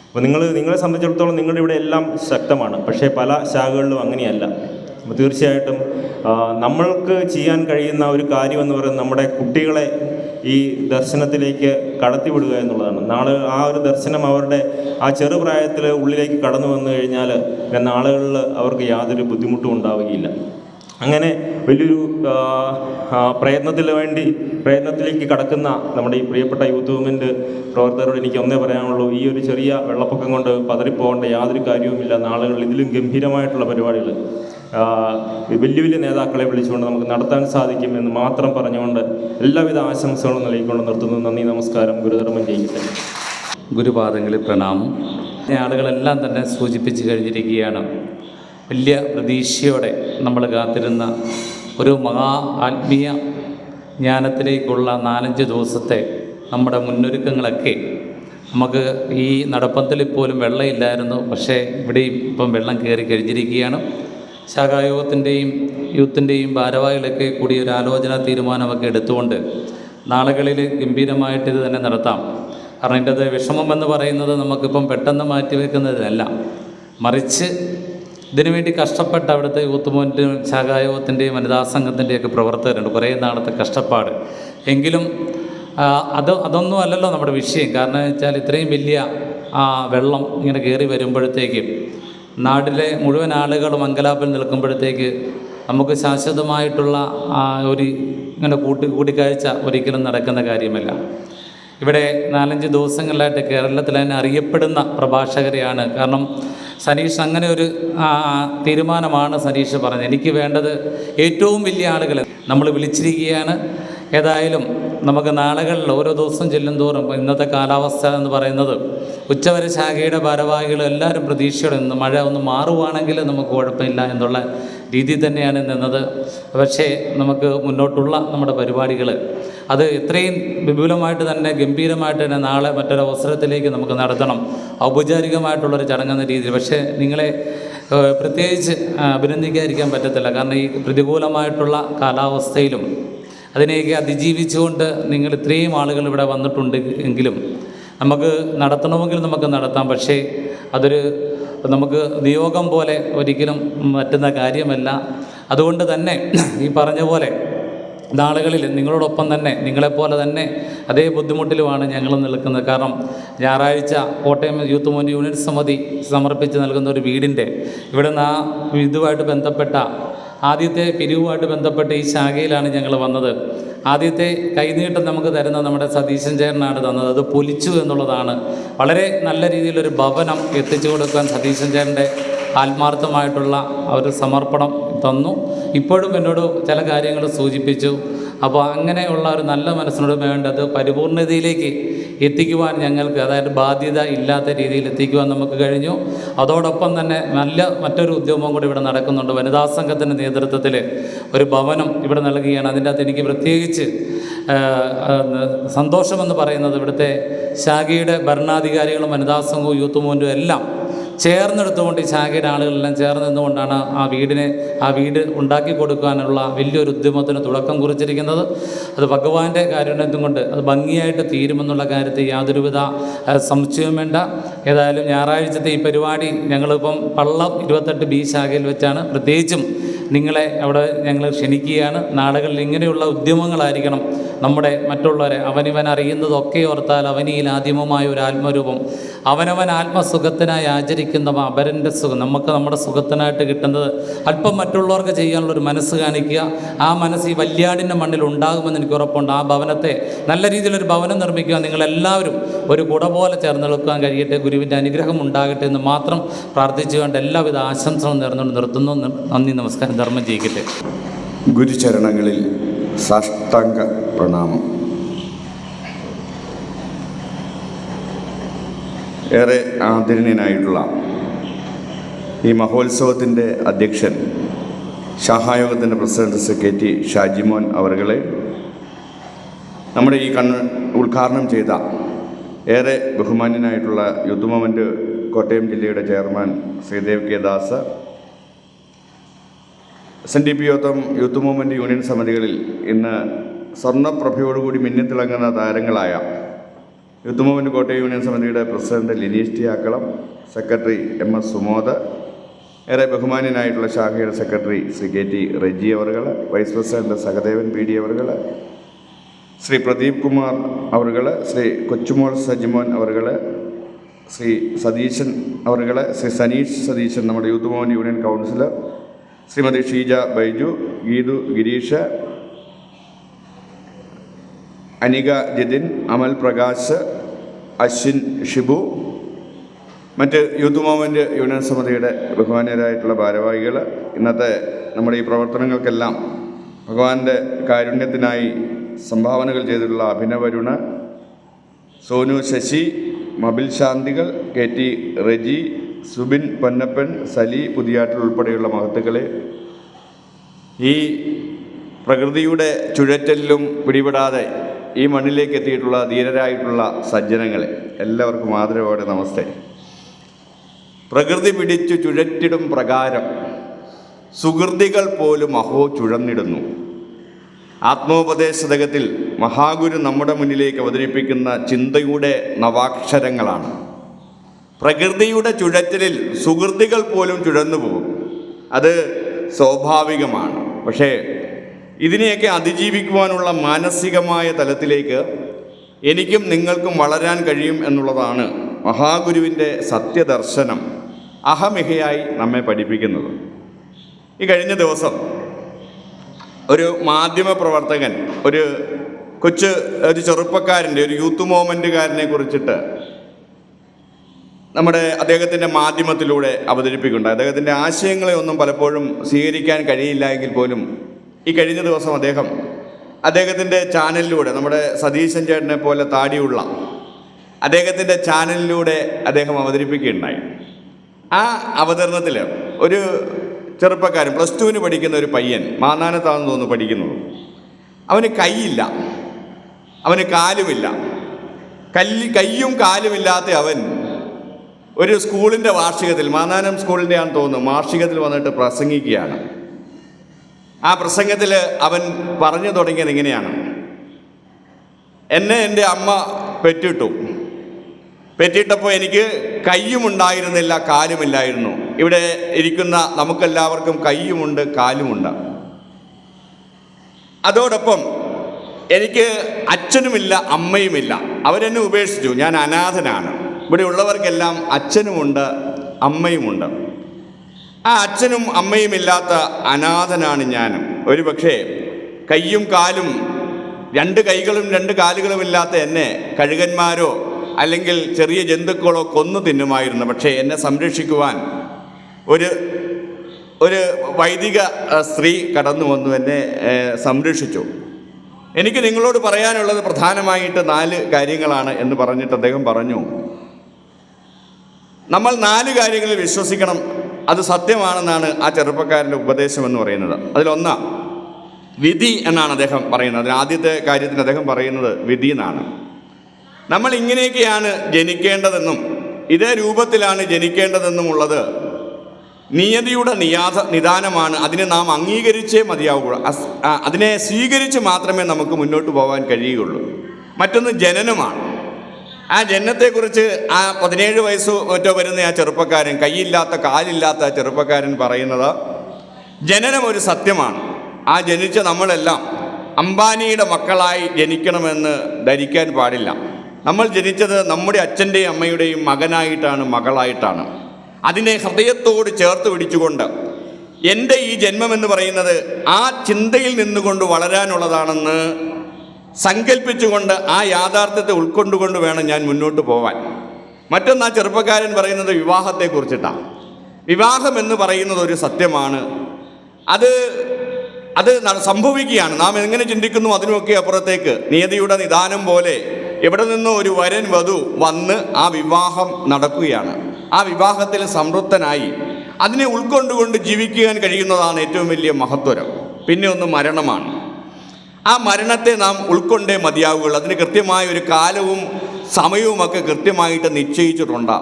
അപ്പോൾ നിങ്ങളെ സംബന്ധിച്ചിടത്തോളം നിങ്ങളുടെ ഇവിടെ എല്ലാം ശക്തമാണ്, പക്ഷേ പല ശാഖകളിലും അങ്ങനെയല്ല. അപ്പോൾ തീർച്ചയായിട്ടും നമ്മൾക്ക് ചെയ്യാൻ കഴിയുന്ന ഒരു കാര്യമെന്ന് പറയുന്നത് നമ്മുടെ കുട്ടികളെ ഈ ദർശനത്തിലേക്ക് കടത്തിവിടുക എന്നുള്ളതാണ്. നാളെ ആ ഒരു ദർശനം അവരുടെ ആ ചെറുപ്രായത്തിൽ ഉള്ളിലേക്ക് കടന്നു വന്നു കഴിഞ്ഞാൽ നാളുകളിൽ അവർക്ക് യാതൊരു ബുദ്ധിമുട്ടും ഉണ്ടാവുകയില്ല. അങ്ങനെ വലിയൊരു പ്രയത്നത്തിലേക്ക് കടക്കുന്ന നമ്മുടെ ഈ പ്രിയപ്പെട്ട യൂത്ത് മൂവ്മെൻറ്റ് പ്രവർത്തകരോട് എനിക്ക് ഒന്നേ പറയാനുള്ളൂ, ഈ ഒരു ചെറിയ വെള്ളപ്പൊക്കം കൊണ്ട് പതറിപ്പോകേണ്ട യാതൊരു കാര്യവുമില്ല. നാളുകളിൽ ഇതിലും ഗംഭീരമായിട്ടുള്ള പരിപാടികൾ വലിയ വലിയ നേതാക്കളെ വിളിച്ചുകൊണ്ട് നമുക്ക് നടത്താൻ സാധിക്കും എന്ന് മാത്രം പറഞ്ഞുകൊണ്ട് എല്ലാവിധ ആശംസകളും നൽകിക്കൊണ്ട് നിർത്തുന്നു. നന്ദി, നമസ്കാരം. ഗുരുധർമ്മം ചെയ്യട്ടെ. ഗുരുപാദങ്ങളിൽ പ്രണാമം. ആളുകളെല്ലാം തന്നെ സൂചിപ്പിച്ച് കഴിഞ്ഞിരിക്കുകയാണ്. വലിയ പ്രതീക്ഷയോടെ നമ്മൾ കാത്തിരുന്ന ഒരു മഹാ ആത്മീയ ജ്ഞാനത്തിലേക്കുള്ള 4-5 ദിവസത്തെ നമ്മുടെ മുന്നൊരുക്കങ്ങളൊക്കെ നമുക്ക് ഈ നടപ്പന്തലിൽ പോലും വെള്ളമില്ലായിരുന്നു, പക്ഷേ ഇവിടെയും ഇപ്പം വെള്ളം കയറി കഴിഞ്ഞിരിക്കുകയാണ്. ശാഖായോഗത്തിൻ്റെയും യൂത്തിൻ്റെയും ഭാരവാഹികളൊക്കെ കൂടി ഒരു ആലോചന തീരുമാനമൊക്കെ എടുത്തുകൊണ്ട് നാളുകളിൽ ഗംഭീരമായിട്ട് ഇത് തന്നെ നടത്താം. കാരണം ഇതിൻ്റെ വിഷമമെന്ന് പറയുന്നത് നമുക്കിപ്പം പെട്ടെന്ന് മാറ്റിവെക്കുന്നതിനല്ല, മറിച്ച് ഇതിനുവേണ്ടി കഷ്ടപ്പെട്ട അവിടുത്തെ യൂത്ത് മൂവ്മെൻറ്റും ശാഖായോഗത്തിൻ്റെയും വനിതാ സംഘത്തിൻ്റെയൊക്കെ പ്രവർത്തകരുണ്ട്, കുറേ നാളത്തെ കഷ്ടപ്പാട്. എങ്കിലും അതൊന്നും അല്ലല്ലോ നമ്മുടെ വിഷയം. കാരണം വെച്ചാൽ ഇത്രയും വലിയ വെള്ളം ഇങ്ങനെ കയറി വരുമ്പോഴത്തേക്കും നാട്ടിലെ മുഴുവൻ ആളുകളും അങ്കലാപ്പിൽ നിൽക്കുമ്പോഴത്തേക്ക് നമുക്ക് ശാശ്വതമായിട്ടുള്ള ഒരു ഇങ്ങനെ കൂടിക്കാഴ്ച ഒരിക്കലും നടക്കുന്ന കാര്യമല്ല. ഇവിടെ 4-5 ദിവസങ്ങളിലായിട്ട് കേരളത്തിൽ തന്നെ അറിയപ്പെടുന്ന പ്രഭാഷകരെയാണ്. കാരണം സനീഷ് അങ്ങനെ ഒരു തീരുമാനമാണ് സനീഷ് പറഞ്ഞത്. എനിക്ക് വേണ്ടത് ഏറ്റവും വലിയ ആളുകളെ നമ്മൾ വിളിച്ചിരിക്കുകയാണ്. ഏതായാലും നമുക്ക് നാളുകളിൽ ഓരോ ദിവസം ചെല്ലും തോറും ഇന്നത്തെ കാലാവസ്ഥ എന്ന് പറയുന്നത് ഉച്ചവരെ ശാഖയുടെ ഭാരവാഹികൾ എല്ലാവരും പ്രതീക്ഷയോടെ നിന്ന് മഴ ഒന്ന് മാറുവാണെങ്കിൽ നമുക്ക് കുഴപ്പമില്ല എന്നുള്ള രീതിയിൽ തന്നെയാണ് നിന്നത്. പക്ഷേ നമുക്ക് മുന്നോട്ടുള്ള നമ്മുടെ പരിപാടികൾ അത് എത്രയും വിപുലമായിട്ട് തന്നെ ഗംഭീരമായിട്ട് തന്നെ നാളെ മറ്റൊരവസരത്തിലേക്ക് നമുക്ക് നടത്തണം, ഔപചാരികമായിട്ടുള്ളൊരു ചടങ്ങെന്ന രീതിയിൽ. പക്ഷേ നിങ്ങളെ പ്രത്യേകിച്ച് അഭിനന്ദിക്കാതിരിക്കാൻ പറ്റത്തില്ല. കാരണം ഈ പ്രതികൂലമായിട്ടുള്ള കാലാവസ്ഥയിലും അതിനെയൊക്കെ അതിജീവിച്ചുകൊണ്ട് നിങ്ങൾ ഇത്രയും ആളുകൾ ഇവിടെ വന്നിട്ടുണ്ട് എങ്കിലും നമുക്ക് നടത്തണമെങ്കിൽ നമുക്ക് നടത്താം. പക്ഷേ അതൊരു നമുക്ക് നിയോഗം പോലെ ഒരിക്കലും പറ്റുന്ന കാര്യമല്ല. അതുകൊണ്ട് തന്നെ ഈ പറഞ്ഞ പോലെ നാളുകളിൽ നിങ്ങളോടൊപ്പം തന്നെ നിങ്ങളെപ്പോലെ തന്നെ അതേ ബുദ്ധിമുട്ടിലുമാണ് ഞങ്ങൾ നിൽക്കുന്നത്. കാരണം ഞായറാഴ്ച കോട്ടയം യൂത്ത് മൂവ്മെൻറ്റ് യൂണിറ്റ് സമിതി സമർപ്പിച്ച് നൽകുന്ന ഒരു വീടിൻ്റെ ഇവിടെ നിന്ന് ഇതുമായിട്ട് ബന്ധപ്പെട്ട ആദ്യത്തെ പിരിവുമായിട്ട് ബന്ധപ്പെട്ട് ഈ ശാഖയിലാണ് ഞങ്ങൾ വന്നത്. ആദ്യത്തെ കൈനീട്ടം നമുക്ക് തരുന്ന നമ്മുടെ സതീശൻ ചേട്ടനാണ് തന്നത്. അത് പൊലിച്ചു എന്നുള്ളതാണ്. വളരെ നല്ല രീതിയിലൊരു ഭവനം എത്തിച്ചു കൊടുക്കാൻ സതീശൻ ചേട്ടൻ്റെ ആത്മാർത്ഥമായിട്ടുള്ള ഒരു സമർപ്പണം തന്നു. ഇപ്പോഴും എന്നോട് ചില കാര്യങ്ങൾ സൂചിപ്പിച്ചു. അപ്പോൾ അങ്ങനെയുള്ള ഒരു നല്ല മനസ്സിനോട് വേണ്ടത് പരിപൂർണതയിലേക്ക് എത്തിക്കുവാൻ ഞങ്ങൾക്ക്, അതായത് ബാധ്യത ഇല്ലാത്ത രീതിയിൽ എത്തിക്കുവാൻ നമുക്ക് കഴിഞ്ഞു. അതോടൊപ്പം തന്നെ നല്ല മറ്റൊരു ഉദ്യമം കൂടി ഇവിടെ നടക്കുന്നുണ്ട്. വനിതാ സംഘത്തിൻ്റെ നേതൃത്വത്തിൽ ഒരു ഭവനം ഇവിടെ നൽകുകയാണ്. അതിൻ്റെ അകത്ത് എനിക്ക് പ്രത്യേകിച്ച് സന്തോഷമെന്ന് പറയുന്നത് ഇവിടുത്തെ ശാഖയുടെ ഭരണാധികാരികളും വനിതാ സംഘവും യൂത്ത് മൂവ്മെൻറ്റും എല്ലാം ചേർന്നെടുത്തുകൊണ്ട് ഈ ശാഖയുടെ ആളുകളെല്ലാം ചേർന്ന് നിന്നുകൊണ്ടാണ് ആ വീട് ഉണ്ടാക്കി കൊടുക്കാനുള്ള വലിയൊരു ഉദ്യമത്തിന് തുടക്കം കുറിച്ചിരിക്കുന്നത്. അത് ഭഗവാന്റെ കാരുണ്യം കൊണ്ട് അത് ഭംഗിയായിട്ട് തീരുമെന്നുള്ള കാര്യത്തിൽ യാതൊരുവിധ സംശയവും വേണ്ട. ഏതായാലും ഞായറാഴ്ചത്തെ ഈ പരിപാടി ഞങ്ങളിപ്പം പള്ളം 28B ശാഖയിൽ വെച്ചാണ്. പ്രത്യേകിച്ചും നിങ്ങളെ അവിടെ ഞങ്ങൾ ക്ഷണിക്കുകയാണ്. നാടുകളിൽ ഇങ്ങനെയുള്ള ഉദ്യമങ്ങളായിരിക്കണം നമ്മുടെ മറ്റുള്ളവരെ. അവനിവൻ അറിയുന്നതൊക്കെ ഓർത്താൽ അവനിയിൽ ആദ്യമമായ ഒരു ആത്മരൂപം. അവനവൻ ആത്മസുഖത്തിനായി ആചരിക്കുന്നവ അപരൻ്റെ സുഖം. നമുക്ക് നമ്മുടെ സുഖത്തിനായിട്ട് കിട്ടുന്നത് അല്പം മറ്റുള്ളവർക്ക് ചെയ്യാനുള്ളൊരു മനസ്സ് കാണിക്കുക. ആ മനസ്സ് ഈ വല്യാടിൻ്റെ മണ്ണിൽ ഉണ്ടാകുമെന്ന് എനിക്ക് ഉറപ്പുണ്ട്. ആ ഭവനത്തെ നല്ല രീതിയിലൊരു ഭവനം നിർമ്മിക്കുക. നിങ്ങളെല്ലാവരും ഒരു കുട പോലെ ചേർന്ന് നിൽക്കാൻ കഴിയട്ടെ. ഗുരുവിൻ്റെ അനുഗ്രഹം ഉണ്ടാകട്ടെ എന്ന് മാത്രം പ്രാർത്ഥിച്ചുകൊണ്ട് എല്ലാവിധ ആശംസകളും നേർന്നുകൊണ്ട് നിർത്തുന്നു. നന്ദി, നമസ്കാരം. ധർമ്മം ചെയ്യിക്കട്ടെ. ഗുരുചരണങ്ങളിൽ സാഷ്ടാംഗ പ്രണാമം. ഏറെ ആദരണീയനായിട്ടുള്ള ഈ മഹോത്സവത്തിൻ്റെ അധ്യക്ഷൻ ശാഖായോഗത്തിൻ്റെ പ്രസിഡന്റ് സെക്രട്ടറി ഷാജിമോൻ അവരുകളെ, നമ്മുടെ ഈ ഉദ്ഘാടനം ചെയ്ത ഏറെ ബഹുമാന്യനായിട്ടുള്ള യൂത്ത് മൂവ്മെൻറ്റ് കോട്ടയം ജില്ലയുടെ chairman Sreedev K Das, SNDP youth movement union സമിതികളിൽ ഇന്ന് സ്വർണ്ണപ്രഭയോടുകൂടി മിന്നിത്തിളങ്ങുന്ന താരങ്ങളായ യൂത്ത് മൂവ്മെൻറ്റ് കോട്ടയം യൂണിയൻ സമിതിയുടെ president Lineesh T Akkalam, secretary MS Sumod, ഏറെ ബഹുമാന്യനായിട്ടുള്ള ശാഖയുടെ സെക്രട്ടറി ശ്രീ KT റെജി അവറുകൾ, വൈസ് പ്രസിഡന്റ് സഹദേവൻ PD അവറുകൾ, ശ്രീ പ്രദീപ് കുമാർ അവറുകൾ, ശ്രീ കൊച്ചുമോൾ സജിമോൻ അവറുകൾ, ശ്രീ സതീശൻ അവറുകൾ, ശ്രീ സനീഷ് സതീശൻ നമ്മുടെ youth movement union councillor, Shrimati Sheeja Baiju, Geethu Gireesh, Anika Jithin, Amal Prakash, Ashwin Shibu, മറ്റ് യൂത്ത് മൂവ്മെൻറ്റ് യൂണിയൻ സമിതിയുടെ ബഹുമാന്യരായിട്ടുള്ള ഭാരവാഹികൾ, ഇന്നത്തെ നമ്മുടെ ഈ പ്രവർത്തനങ്ങൾക്കെല്ലാം ഭഗവാന്റെ കാരുണ്യത്തിനായി സംഭാവനകൾ ചെയ്തിട്ടുള്ള അഭിനവരുണ്, സോനു ശശി, മബിൽ ശാന്തികൾ, KT റെജി, സുബിൻ പൊന്നപ്പൻ, സലി പുതിയാട്ടിൽ ഉൾപ്പെടെയുള്ള മഹത്തുക്കളെ, ഈ പ്രകൃതിയുടെ ചുഴറ്റലിലും പിടിപെടാതെ ഈ മണ്ണിലേക്ക് എത്തിയിട്ടുള്ള ധീരരായിട്ടുള്ള സജ്ജനങ്ങളെ എല്ലാവർക്കും ആദരവോടെ നമസ്തേ. പ്രകൃതി പിടിച്ചു ചുഴറ്റിടും പ്രകാരം സുഹൃതികൾ പോലും അഹോ ചുഴന്നിടുന്നു. ആത്മോപദേശതകത്തിൽ മഹാഗുരു നമ്മുടെ മുന്നിലേക്ക് അവതരിപ്പിക്കുന്ന ചിന്തയുടെ നവാക്ഷരങ്ങളാണ്. പ്രകൃതിയുടെ ചുഴറ്റലിൽ സുഹൃതികൾ പോലും ചുഴന്നു പോകും, അത് സ്വാഭാവികമാണ്. പക്ഷേ ഇതിനെയൊക്കെ അതിജീവിക്കുവാനുള്ള മാനസികമായ തലത്തിലേക്ക് എനിക്കും നിങ്ങൾക്കും വളരാൻ കഴിയും എന്നുള്ളതാണ് മഹാഗുരുവിൻ്റെ സത്യദർശനം അഹമിഹയായി നമ്മെ പഠിപ്പിക്കുന്നത്. ഈ കഴിഞ്ഞ ദിവസം ഒരു മാധ്യമ പ്രവർത്തകൻ ഒരു ചെറുപ്പക്കാരൻ്റെ ഒരു യൂത്ത് മൂവ്മെൻറ്റുകാരനെ കുറിച്ചിട്ട് അദ്ദേഹത്തിൻ്റെ മാധ്യമത്തിലൂടെ അവതരിപ്പിക്കുന്നുണ്ട്. അദ്ദേഹത്തിൻ്റെ ആശയങ്ങളെ ഒന്നും പലപ്പോഴും സ്വീകരിക്കാൻ കഴിയില്ല എങ്കിൽ പോലും ഈ കഴിഞ്ഞ ദിവസം അദ്ദേഹത്തിൻ്റെ ചാനലിലൂടെ, നമ്മുടെ സതീശൻ ചേട്ടനെ പോലെ താടിയുള്ള അദ്ദേഹത്തിൻ്റെ ചാനലിലൂടെ അദ്ദേഹം അവതരിപ്പിക്കുകയുണ്ടായി. ആ അവതരണത്തിൽ ഒരു ചെറുപ്പക്കാരൻ +2 പഠിക്കുന്ന ഒരു പയ്യൻ, മാന്നാനത്താണെന്ന് തോന്നുന്നു പഠിക്കുന്നത്, അവന് കൈയില്ല, അവന് കാലുമില്ല. കയ്യും കാലുമില്ലാത്ത അവൻ ഒരു സ്കൂളിൻ്റെ വാർഷികത്തിൽ, മാന്നാനം സ്കൂളിൻ്റെ ആണെന്ന് തോന്നുന്നു, വാർഷികത്തിൽ വന്നിട്ട് പ്രസംഗിക്കുകയാണ്. ആ പ്രസംഗത്തിൽ അവൻ പറഞ്ഞു തുടങ്ങിയത് ഇങ്ങനെയാണ്: എന്നെ എൻ്റെ അമ്മ പെറ്റിട്ടപ്പോൾ എനിക്ക് കയ്യുമുണ്ടായിരുന്നില്ല, കാലുമില്ലായിരുന്നു. ഇവിടെ ഇരിക്കുന്ന നമുക്കെല്ലാവർക്കും കയ്യുമുണ്ട്, കാലുമുണ്ട്. അതോടൊപ്പം എനിക്ക് അച്ഛനുമില്ല, അമ്മയുമില്ല. അവരെന്നെ ഉപേക്ഷിച്ചു, ഞാൻ അനാഥനാണ്. ഇവിടെ ഉള്ളവർക്കെല്ലാം അച്ഛനുമുണ്ട്, അമ്മയുമുണ്ട്. ആ അച്ഛനും അമ്മയുമില്ലാത്ത അനാഥനാണ് ഞാനും. ഒരു പക്ഷേ കയ്യും കാലും, 2 കൈകളും 2 കാലുകളുമില്ലാത്ത എന്നെ കഴുകന്മാരോ അല്ലെങ്കിൽ ചെറിയ ജന്തുക്കളോ കൊന്നു തിന്നുമായിരുന്നു. പക്ഷേ എന്നെ സംരക്ഷിക്കുവാൻ ഒരു വൈദിക സ്ത്രീ കടന്നു വന്നു, എന്നെ സംരക്ഷിച്ചു. എനിക്ക് നിങ്ങളോട് പറയാനുള്ളത് പ്രധാനമായിട്ട് 4 കാര്യങ്ങളാണ് എന്ന് പറഞ്ഞിട്ട് അദ്ദേഹം പറഞ്ഞു, നമ്മൾ 4 കാര്യങ്ങളിൽ വിശ്വസിക്കണം, അത് സത്യമാണെന്നാണ് ആ ചെറുപ്പക്കാരൻ്റെ ഉപദേശം എന്ന് പറയുന്നത്. അതിലൊന്ന് വിധി എന്നാണ് അദ്ദേഹം പറയുന്നത്. അതിന് ആദ്യത്തെ കാര്യത്തിന് അദ്ദേഹം പറയുന്നത് വിധി എന്നാണ്. നമ്മൾ ഇങ്ങനെയൊക്കെയാണ് ജനിക്കേണ്ടതെന്നും ഇതേ രൂപത്തിലാണ് ജനിക്കേണ്ടതെന്നുമുള്ളത് നിയതിയുടെ നിദാനമാണ്. അതിനെ നാം അംഗീകരിച്ചേ മതിയാവുകയുള്ളൂ. അതിനെ സ്വീകരിച്ച് മാത്രമേ നമുക്ക് മുന്നോട്ട് പോകാൻ കഴിയുകയുള്ളൂ. മറ്റൊന്ന് ജനനമാണ്. ആ ജനനത്തെക്കുറിച്ച് ആ 17 വയസ്സ് മറ്റോ വരുന്ന ആ ചെറുപ്പക്കാരൻ, കൈയില്ലാത്ത കാലില്ലാത്ത ആ ചെറുപ്പക്കാരൻ പറയുന്നത്, ജനനം ഒരു സത്യമാണ്. ആ ജനിച്ച നമ്മളെല്ലാം അംബാനിയുടെ മക്കളായി ജനിക്കണമെന്ന് ധരിക്കാൻ പാടില്ല. നമ്മൾ ജനിച്ചത് നമ്മുടെ അച്ഛൻ്റെയും അമ്മയുടെയും മകനായിട്ടാണ്, മകളായിട്ടാണ്. അതിനെ ഹൃദയത്തോട് ചേർത്ത് പിടിച്ചുകൊണ്ട് എൻ്റെ ഈ ജന്മമെന്ന് പറയുന്നത് ആ ചിന്തയിൽ നിന്നുകൊണ്ട് വളരാനുള്ളതാണെന്ന് സങ്കല്പിച്ചുകൊണ്ട് ആ യാഥാർത്ഥ്യത്തെ ഉൾക്കൊണ്ടുകൊണ്ട് വേണം ഞാൻ മുന്നോട്ട് പോകാൻ. മറ്റൊന്ന്, ആ ചെറുപ്പക്കാരൻ പറയുന്നത് വിവാഹത്തെക്കുറിച്ചിട്ടാണ്. വിവാഹം എന്ന് പറയുന്നത് ഒരു സത്യമാണ്. അത് സംഭവിക്കുകയാണ്. നാം എങ്ങനെ ചിന്തിക്കുന്നു അതിനുമൊക്കെ അപ്പുറത്തേക്ക് നിയതിയുടെ നിദാനം പോലെ എവിടെ നിന്നോ ഒരു വരൻ വധു വന്ന് ആ വിവാഹം നടക്കുകയാണ്. ആ വിവാഹത്തിൽ സംതൃപ്തനായി അതിനെ ഉൾക്കൊണ്ടുകൊണ്ട് ജീവിക്കാൻ കഴിയുന്നതാണ് ഏറ്റവും വലിയ മഹത്വരം. പിന്നെ ഒന്ന് മരണമാണ്. ആ മരണത്തെ നാം ഉൾക്കൊണ്ടേ മതിയാവുകയുള്ളൂ. അതിന് കൃത്യമായ ഒരു കാലവും സമയവുമൊക്കെ കൃത്യമായിട്ട് നിശ്ചയിച്ചിട്ടുണ്ട്.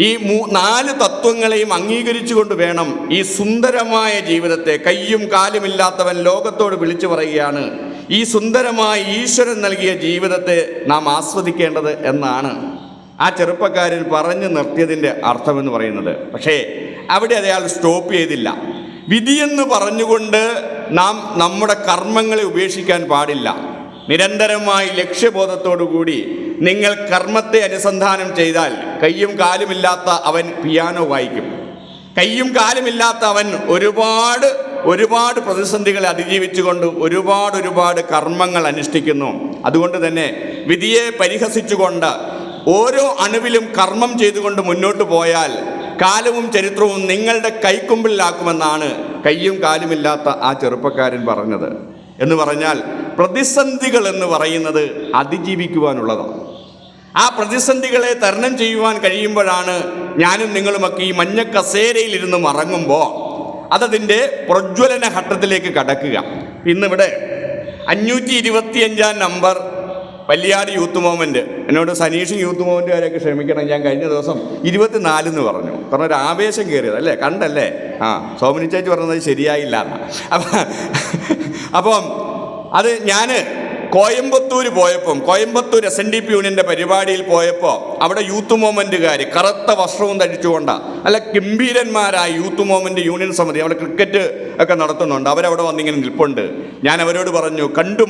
ഈ 4 തത്വങ്ങളെയും അംഗീകരിച്ചുകൊണ്ട് വേണം ഈ സുന്ദരമായ ജീവിതത്തെ, കയ്യും കാലുമില്ലാത്തവൻ ലോകത്തോട് വിളിച്ചു പറയുകയാണ്, ഈ സുന്ദരമായ ഈശ്വരൻ നൽകിയ ജീവിതത്തെ നാം ആസ്വദിക്കേണ്ടത് എന്നാണ് ആ ചെറുപ്പക്കാരൻ പറഞ്ഞു നിർത്തിയതിൻ്റെ അർത്ഥമെന്ന് പറയുന്നത്. പക്ഷേ അവിടെ അയാൾ സ്റ്റോപ്പ് ചെയ്തില്ല. വിധിയെന്ന് പറഞ്ഞുകൊണ്ട് നാം നമ്മുടെ കർമ്മങ്ങളെ ഉപേക്ഷിക്കാൻ പാടില്ല. നിരന്തരമായി ലക്ഷ്യബോധത്തോടു കൂടി നിങ്ങൾ കർമ്മത്തെ അനുസന്ധാനം ചെയ്താൽ കയ്യും കാലുമില്ലാത്ത അവൻ പിയാനോ വായിക്കും. കയ്യും കാലുമില്ലാത്ത അവൻ ഒരുപാട് പ്രതിസന്ധികളെ അതിജീവിച്ചുകൊണ്ട് ഒരുപാട് കർമ്മങ്ങൾ അനുഷ്ഠിക്കുന്നു. അതുകൊണ്ട് തന്നെ വിധിയെ പരിഹസിച്ചുകൊണ്ട് ഓരോ അണുവിലും കർമ്മം ചെയ്തുകൊണ്ട് മുന്നോട്ട് പോയാൽ കാലവും ചരിത്രവും നിങ്ങളുടെ കൈക്കുമ്പിളിലാക്കുമെന്നാണ് കയ്യും കാലുമില്ലാത്ത ആ ചെറുപ്പക്കാരൻ പറഞ്ഞത്. എന്ന് പറഞ്ഞാൽ പ്രതിസന്ധികൾ എന്ന് പറയുന്നത് അതിജീവിക്കുവാനുള്ളതാണ്. ആ പ്രതിസന്ധികളെ തരണം ചെയ്യുവാൻ കഴിയുമ്പോഴാണ് ഞാനും നിങ്ങളുമൊക്കെ ഈ മഞ്ഞ കസേരയിലിരുന്ന് മറങ്ങുമ്പോൾ അതതിൻ്റെ പ്രജ്വലന ഘട്ടത്തിലേക്ക് കടക്കുക. ഇന്നിവിടെ 525 നമ്പർ വല്യാട് യൂത്ത് മൂവ്മെൻറ്റ്, എന്നോട് സനീഷും യൂത്ത് മൂവ്മെൻറ്റുകാരെയൊക്കെ ക്ഷമിക്കണം, ഞാൻ കഴിഞ്ഞ ദിവസം 24 എന്ന് പറഞ്ഞു. കാരണം ഒരു ആവേശം കയറിയത് അല്ലേ, കണ്ടല്ലേ? സോമനി ചേച്ചി പറഞ്ഞത് ശരിയായില്ല. അപ്പം അത് ഞാൻ കോയമ്പത്തൂർ SNDP യൂണിയൻ്റെ പരിപാടിയിൽ പോയപ്പോൾ അവിടെ യൂത്ത് മൂവ്മെൻറ്റുകാർ കറുത്ത വസ്ത്രവും ധരിച്ചുകൊണ്ടാണ്, അല്ല ഗംഭീരന്മാരായ യൂത്ത് മൂവ്മെൻറ്റ് യൂണിയൻ സമിതി അവിടെ ക്രിക്കറ്റ് ഒക്കെ നടത്തുന്നുണ്ട്. അവരവിടെ വന്നിങ്ങനെ നിൽപ്പുണ്ട്. ഞാൻ അവരോട് പറഞ്ഞു, കണ്ടു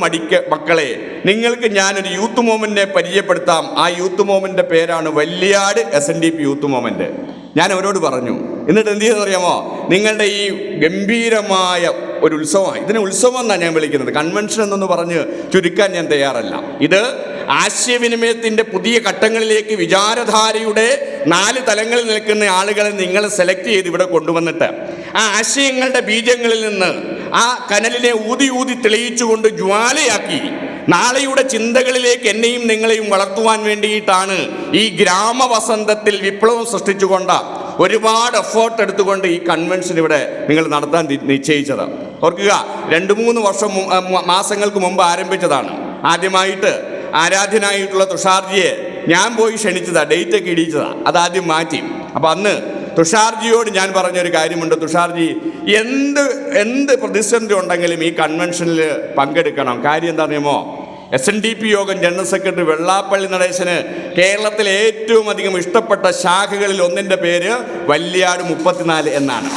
മക്കളെ, നിങ്ങൾക്ക് ഞാനൊരു യൂത്ത് മൂവ്മെൻറ്റിനെ പരിചയപ്പെടുത്താം. ആ യൂത്ത് മൂവ്മെൻറ്റിൻ്റെ പേരാണ് വല്യാട് SNDP യൂത്ത് മൂവ്മെൻറ്റ്. ഞാൻ അവരോട് പറഞ്ഞു. എന്നിട്ട് എന്ത് ചെയ്തെന്ന് അറിയാമോ? നിങ്ങളുടെ ഈ ഗംഭീരമായ ഒരു ഉത്സവമാണ്, ഇതിനെ ഉത്സവം എന്നാണ് ഞാൻ വിളിക്കുന്നത്. കൺവെൻഷൻ എന്നൊന്ന് പറഞ്ഞ് ചുരുക്കാൻ ഞാൻ തയ്യാറല്ല. ഇത് ആശയവിനിമയത്തിൻ്റെ പുതിയ ഘട്ടങ്ങളിലേക്ക് വിചാരധാരയുടെ 4 തലങ്ങളിൽ നിൽക്കുന്ന ആളുകളെ നിങ്ങൾ സെലക്ട് ചെയ്ത് ഇവിടെ കൊണ്ടുവന്നിട്ട് ആ ആശയങ്ങളുടെ ബീജങ്ങളിൽ നിന്ന് ആ കനലിനെ ഊതി തെളിയിച്ചുകൊണ്ട് ജ്വാലയാക്കി നാളെയുടെ ചിന്തകളിലേക്ക് എന്നെയും നിങ്ങളെയും വളർത്തുവാൻ വേണ്ടിയിട്ടാണ് ഈ ഗ്രാമവസന്തത്തിൽ വിപ്ലവം സൃഷ്ടിച്ചുകൊണ്ട് ഒരുപാട് എഫേർട്ട് എടുത്തുകൊണ്ട് ഈ കൺവെൻഷൻ ഇവിടെ നിങ്ങൾ നടത്താൻ നിശ്ചയിച്ചത്. ഓർക്കുക, 2-3 മാസങ്ങൾക്ക് മുമ്പ് ആരംഭിച്ചതാണ്. ആദ്യമായിട്ട് ആരാധ്യനായിട്ടുള്ള തുഷാർജിയെ ഞാൻ പോയി ക്ഷണിച്ചതാണ്, ഡേറ്റൊക്കെ ഇടിച്ചതാണ്, അതാദ്യം മാറ്റി. അപ്പം അന്ന് തുഷാർജിയോട് ഞാൻ പറഞ്ഞൊരു കാര്യമുണ്ട്, തുഷാർജി എന്ത് പ്രതിസന്ധി ഉണ്ടെങ്കിലും ഈ കൺവെൻഷനിൽ പങ്കെടുക്കണം. കാര്യം എന്താണെന്നോ, SNDP യോഗം ജനറൽ സെക്രട്ടറി വെള്ളാപ്പള്ളി നടേശന് കേരളത്തിലെ ഏറ്റവും അധികം ഇഷ്ടപ്പെട്ട ശാഖകളിൽ ഒന്നിൻ്റെ പേര് വല്യാട് 34 എന്നാണ്.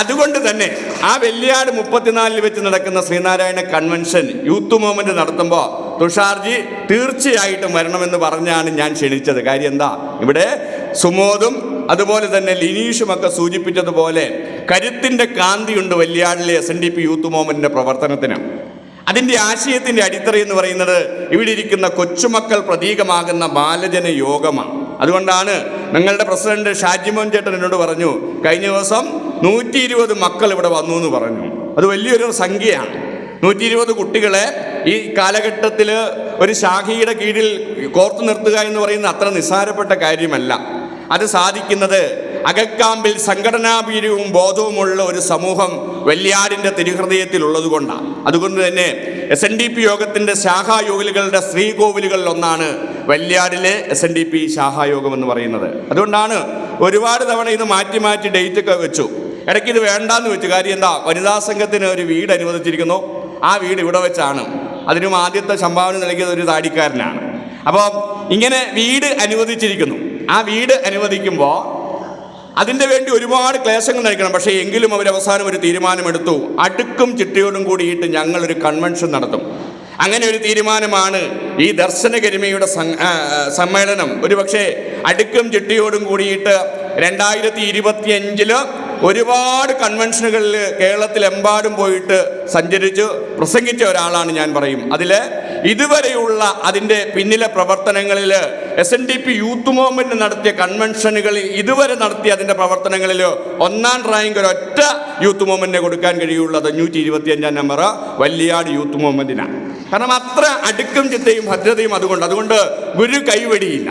അതുകൊണ്ട് തന്നെ ആ വല്യാട് 34 വെച്ച് നടക്കുന്ന ശ്രീനാരായണ കൺവെൻഷൻ യൂത്ത് മൂവ്മെൻറ്റ് നടത്തുമ്പോൾ തുഷാർജി തീർച്ചയായിട്ടും വരണമെന്ന് പറഞ്ഞാണ് ഞാൻ ക്ഷണിച്ചത്. കാര്യം എന്താ, ഇവിടെ സുമോദും അതുപോലെ തന്നെ ലിനീഷുമൊക്കെ സൂചിപ്പിച്ചതുപോലെ കരുത്തിൻ്റെ കാന്തിയുണ്ട് വല്യാടിലെ SNDP യൂത്ത് മൂവ്മെൻറ്റിൻ്റെ പ്രവർത്തനത്തിന്. അതിൻ്റെ ആശയത്തിൻ്റെ അടിത്തറ എന്ന് പറയുന്നത് ഇവിടെ ഇരിക്കുന്ന കൊച്ചുമക്കൾ പ്രതീകമാകുന്ന ബാലജന യോഗമാണ്. അതുകൊണ്ടാണ് നിങ്ങളുടെ പ്രസിഡന്റ് ഷാജിമോൻ ചേട്ടൻ എന്നോട് പറഞ്ഞു, കഴിഞ്ഞ ദിവസം 120 മക്കൾ ഇവിടെ വന്നു എന്ന് പറഞ്ഞു. അത് വലിയൊരു സംഖ്യയാണ്. 120 കുട്ടികളെ ഈ കാലഘട്ടത്തിൽ ഒരു ശാഖയുടെ കീഴിൽ കോർത്തു നിർത്തുക എന്ന് പറയുന്നത് അത്ര നിസ്സാരപ്പെട്ട കാര്യമല്ല. അത് സാധിക്കുന്നത് അകക്കാമ്പിൽ സംഘടനാപീര്യവും ബോധവുമുള്ള ഒരു സമൂഹം വല്യാടിൻ്റെ തിരുഹൃദയത്തിലുള്ളത് കൊണ്ടാണ്. അതുകൊണ്ട് തന്നെ SNDP യോഗത്തിൻ്റെ ശാഖായോഗികളുടെ ശ്രീകോവിലുകളിൽ ഒന്നാണ് വല്യാടിലെ SNDP ശാഖായോഗം എന്ന് പറയുന്നത്. അതുകൊണ്ടാണ് ഒരുപാട് തവണ ഇത് മാറ്റി ഡേറ്റൊക്കെ വെച്ചു. ഇടയ്ക്ക് ഇത് വേണ്ടാന്ന് വെച്ചു. കാര്യം എന്താ, വനിതാ സംഘത്തിന് ഒരു വീട് അനുവദിച്ചിരിക്കുന്നു. ആ വീട് ഇവിടെ വെച്ചാണ്. അതിനും ആദ്യത്തെ സംഭാവന നൽകിയത് ഒരു താടിക്കാരനാണ്. അപ്പോൾ ഇങ്ങനെ വീട് അനുവദിച്ചിരിക്കുന്നു. ആ വീട് അനുവദിക്കുമ്പോൾ അതിൻ്റെ വേണ്ടി ഒരുപാട് ക്ലേശങ്ങൾ നയിക്കണം. പക്ഷേ എങ്കിലും അവരവസാനം ഒരു തീരുമാനമെടുത്തു, അടുക്കും ചിട്ടയോടും കൂടിയിട്ട് ഞങ്ങളൊരു കൺവെൻഷൻ നടത്തും. അങ്ങനെ ഒരു തീരുമാനമാണ് ഈ ദർശനകരിമയുടെ സമ്മേളനം. ഒരുപക്ഷെ അടുക്കും ചിട്ടയോടും കൂടിയിട്ട് 2025 ഒരുപാട് കൺവെൻഷനുകളിൽ കേരളത്തിലെമ്പാടും പോയിട്ട് സഞ്ചരിച്ച് പ്രസംഗിച്ച ഒരാളാണ് ഞാൻ പറയും. അതിൽ ഇതുവരെയുള്ള അതിൻ്റെ പിന്നിലെ പ്രവർത്തനങ്ങളിൽ SNDP യൂത്ത് മൂവ്മെൻറ്റ് നടത്തിയ കൺവെൻഷനുകളിൽ ഇതുവരെ നടത്തിയ അതിൻ്റെ പ്രവർത്തനങ്ങളിൽ 1ാം റാങ്ക് ഒരൊറ്റ യൂത്ത് മൂവ്മെൻറ്റിനെ കൊടുക്കാൻ കഴിയുള്ളത് 525 നമ്പർ വല്യാട് യൂത്ത് മൂവ്മെൻറ്റിനാണ്. കാരണം അത്ര അടുക്കും ചിട്ടയും ഭദ്രതയും അതുകൊണ്ട് ഗുരു കൈവെടിയില്ല.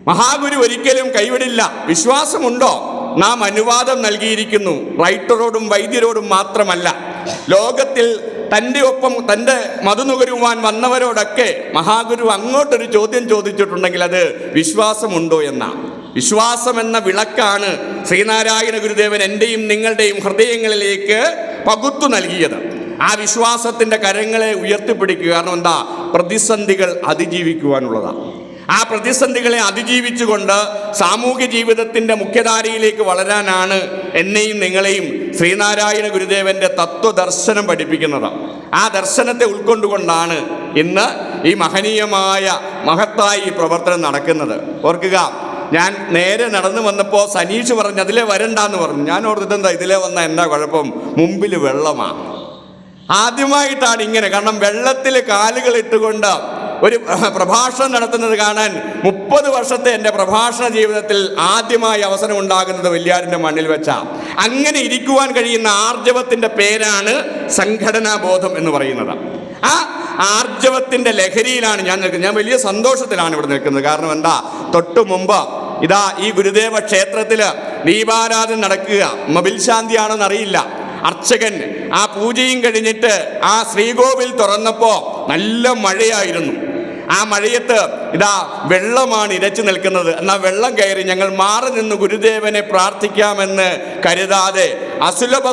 മഹാഗുരു ഒരിക്കലും കൈവിടില്ല. വിശ്വാസമുണ്ടോ? നാം അനുവാദം നൽകിയിരിക്കുന്നു. റൈറ്ററോടും വൈദ്യരോടും മാത്രമല്ല, ലോകത്തിൽ തൻ്റെ ഒപ്പം തൻ്റെ മധുനുകരുവാൻ വന്നവരോടൊക്കെ മഹാഗുരു അങ്ങോട്ടൊരു ചോദ്യം ചോദിച്ചിട്ടുണ്ടെങ്കിൽ അത് വിശ്വാസമുണ്ടോ എന്നാണ്. വിശ്വാസം എന്ന വിളക്കാണ് ശ്രീനാരായണ ഗുരുദേവൻ എൻ്റെയും നിങ്ങളുടെയും ഹൃദയങ്ങളിലേക്ക് പകുത്തു നൽകിയത്. ആ വിശ്വാസത്തിൻ്റെ കരങ്ങളെ ഉയർത്തിപ്പിടിക്കുക. കാരണം എന്താ? പ്രതിസന്ധികൾ അതിജീവിക്കുവാനുള്ളതാണ്. ആ പ്രതിസന്ധികളെ അതിജീവിച്ചുകൊണ്ട് സാമൂഹ്യ ജീവിതത്തിൻ്റെ മുഖ്യധാരയിലേക്ക് വളരാനാണ് എന്നെയും നിങ്ങളെയും ശ്രീനാരായണ ഗുരുദേവൻ്റെ തത്വദർശനം പഠിപ്പിക്കുന്നത്. ആ ദർശനത്തെ ഉൾക്കൊണ്ടുകൊണ്ടാണ് ഇന്ന് ഈ മഹത്തായ ഈ പ്രവർത്തനം നടക്കുന്നത്. ഓർക്കുക, ഞാൻ നേരെ നടന്നു വന്നപ്പോൾ സനീഷ് പറഞ്ഞു അതിലേ വരണ്ടെന്ന് പറഞ്ഞു. ഞാൻ ഓർത്തിട്ടെന്താ ഇതിലേ വന്നാൽ എന്താ കുഴപ്പം? മുമ്പിൽ വെള്ളമാണ്. ആദ്യമായിട്ടാണ് ഇങ്ങനെ, കാരണം വെള്ളത്തിൽ കാലുകൾ ഇട്ടുകൊണ്ട് ഒരു പ്രഭാഷണം നടത്തുന്നത് കാണാൻ 30 വർഷത്തെ എൻ്റെ പ്രഭാഷണ ജീവിതത്തിൽ ആദ്യമായി അവസരം ഉണ്ടാകുന്നത് വെള്ളിയാടിൻ്റെ മണ്ണിൽ വെച്ചാണ്. അങ്ങനെ ഇരിക്കുവാൻ കഴിയുന്ന ആർജവത്തിൻ്റെ പേരാണ് സംഘടനാ ബോധം എന്ന് പറയുന്നത്. ആ ആർജവത്തിൻ്റെ ലഹരിയിലാണ് ഞാൻ നിൽക്കുന്നത്. ഞാൻ വലിയ സന്തോഷത്തിലാണ് ഇവിടെ നിൽക്കുന്നത്. കാരണം എന്താ? തൊട്ടു മുമ്പ് ഇതാ ഈ ഗുരുദേവ ക്ഷേത്രത്തിൽ ദീപാരാധന നടക്കുക. മബിൽശാന്തിയാണെന്ന് അറിയില്ല. അർച്ചകൻ ആ പൂജയും കഴിഞ്ഞിട്ട് ആ ശ്രീകോവിൽ തുറന്നപ്പോൾ നല്ല മഴയായിരുന്നു. ആ മഴയത്ത് ഇതാ വെള്ളമാണ് ഇരച്ചു നിൽക്കുന്നത്. എന്നാൽ വെള്ളം കയറി ഞങ്ങൾ മാറി നിന്ന് ഗുരുദേവനെ പ്രാർത്ഥിക്കാമെന്ന് കരുതാതെ അസുലഭ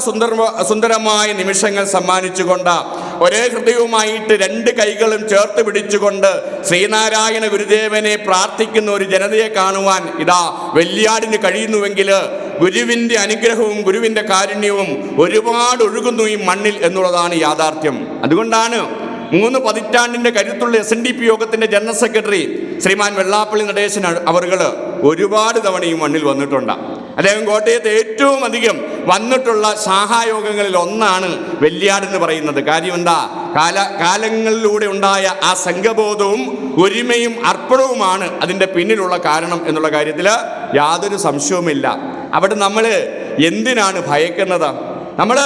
സുന്ദരമായ നിമിഷങ്ങൾ സമ്മാനിച്ചുകൊണ്ട് ഒരേ ഹൃദയവുമായിട്ട് 2 കൈകളും ചേർത്ത് പിടിച്ചുകൊണ്ട് ശ്രീനാരായണ ഗുരുദേവനെ പ്രാർത്ഥിക്കുന്ന ഒരു ജനതയെ കാണുവാൻ ഇതാ വെള്ളിയാടിന് കഴിയുന്നുവെങ്കിൽ ഗുരുവിൻ്റെ അനുഗ്രഹവും ഗുരുവിൻ്റെ കാരുണ്യവും ഒരുപാട് ഒഴുകുന്നു ഈ മണ്ണിൽ എന്നുള്ളതാണ് യാഥാർത്ഥ്യം. അതുകൊണ്ടാണ് 3 പതിറ്റാണ്ടിൻ്റെ കരുത്തുള്ള SNDP യോഗത്തിൻ്റെ ജനറൽ സെക്രട്ടറി ശ്രീമാൻ വെള്ളാപ്പള്ളി നടേശൻ അവറുകൾ ഒരുപാട് തവണ ഈ മണ്ണിൽ വന്നിട്ടുണ്ട്. അദ്ദേഹം കോട്ടയത്ത് ഏറ്റവും അധികം വന്നിട്ടുള്ള ശാഖായോഗങ്ങളിൽ ഒന്നാണ് വെള്ളിയാടെന്ന് പറയുന്നത്. കാര്യം എന്താ? കാലങ്ങളിലൂടെ ഉണ്ടായ ആ സംഘബോധവും ഒരുമയും അർപ്പണവുമാണ് അതിൻ്റെ പിന്നിലുള്ള കാരണം എന്നുള്ള കാര്യത്തിൽ യാതൊരു സംശയവുമില്ല. അവിടെ നമ്മൾ എന്തിനാണ് ഭയക്കുന്നത്? നമ്മൾ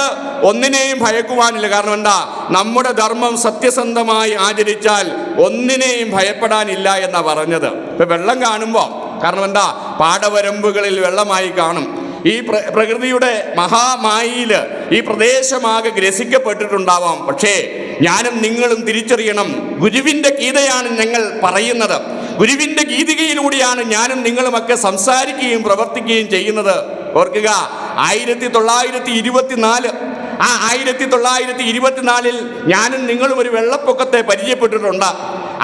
ഒന്നിനെയും ഭയക്കുവാനില്ല. കാരണം എന്താ? നമ്മുടെ ധർമ്മം സത്യസന്ധമായി ആചരിച്ചാൽ ഒന്നിനെയും ഭയപ്പെടാനില്ല എന്നാ പറഞ്ഞത്. ഇപ്പം വെള്ളം കാണുമ്പോൾ, കാരണം എന്താ? പാടവരമ്പുകളിൽ വെള്ളമായി കാണും. ഈ പ്രകൃതിയുടെ മഹാമായിയിൽ ഈ പ്രദേശമാകെ ഗ്രസിക്കപ്പെട്ടിട്ടുണ്ടാവാം. പക്ഷേ ഞാനും നിങ്ങളും തിരിച്ചറിയണം, ഗുരുവിൻ്റെ ഗീതയാണ് ഞങ്ങൾ പറയുന്നത്. ഗുരുവിൻ്റെ ഗീതികയിലൂടെയാണ് ഞാനും നിങ്ങളുമൊക്കെ സംസാരിക്കുകയും പ്രവർത്തിക്കുകയും ചെയ്യുന്നത്. ഓർക്കുക, 1924 ആ 1924 ഞാനും നിങ്ങളും ഒരു വെള്ളപ്പൊക്കത്തെ പരിചയപ്പെട്ടിട്ടുണ്ട്.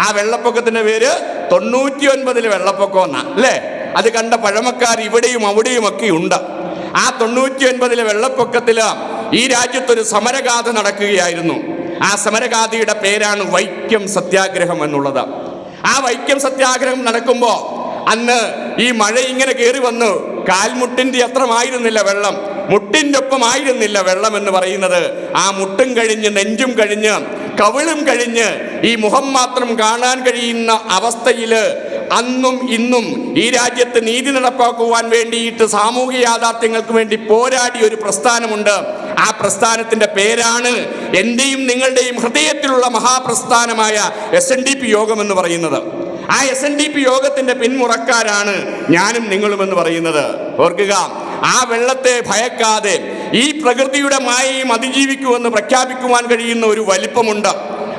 ആ വെള്ളപ്പൊക്കത്തിൻ്റെ പേര് 99 വെള്ളപ്പൊക്കം എന്നാ അല്ലേ? അത് കണ്ട പഴമക്കാർ ഇവിടെയും അവിടെയും ഒക്കെ ഉണ്ട്. ആ 99 വെള്ളപ്പൊക്കത്തിൽ ഈ രാജ്യത്തൊരു സമരഗാഥ നടക്കുകയായിരുന്നു. ആ സമരഗാഥയുടെ പേരാണ് വൈക്കം സത്യാഗ്രഹം എന്നുള്ളത്. ആ വൈക്കം സത്യാഗ്രഹം നടക്കുമ്പോൾ അന്ന് ഈ മഴ ഇങ്ങനെ കയറി വന്നു. കാൽമുട്ടിൻ്റെ അത്രമായിരുന്നില്ല വെള്ളം, മുട്ടിൻ്റെ ഒപ്പമായിരുന്നില്ല വെള്ളം എന്ന് പറയുന്നത്. ആ മുട്ടും കഴിഞ്ഞ് നെഞ്ചും കഴിഞ്ഞ് കവിളും കഴിഞ്ഞ് ഈ മുഖം മാത്രം കാണാൻ കഴിയുന്ന അവസ്ഥയിൽ അന്നും ഇന്നും ഈ രാജ്യത്ത് നീതി നടപ്പാക്കുവാൻ വേണ്ടിയിട്ട് സാമൂഹ്യ യാഥാർത്ഥ്യങ്ങൾക്ക് വേണ്ടി പോരാടിയ ഒരു പ്രസ്ഥാനമുണ്ട്. ആ പ്രസ്ഥാനത്തിൻ്റെ പേരാണ് എൻ്റെയും നിങ്ങളുടെയും ഹൃദയത്തിലുള്ള മഹാപ്രസ്ഥാനമായ SNDP യോഗം എന്ന് പറയുന്നത്. ആ SNDP യോഗത്തിൻ്റെ പിന്മുറക്കാരാണ് ഞാനും നിങ്ങളുമെന്ന് പറയുന്നത്. ഓർക്കുക, ആ വെള്ളത്തെ ഭയക്കാതെ ഈ പ്രകൃതിയുടെ മായയും അതിജീവിക്കുമെന്ന് പ്രഖ്യാപിക്കുവാൻ കഴിയുന്ന ഒരു വലിപ്പമുണ്ട്.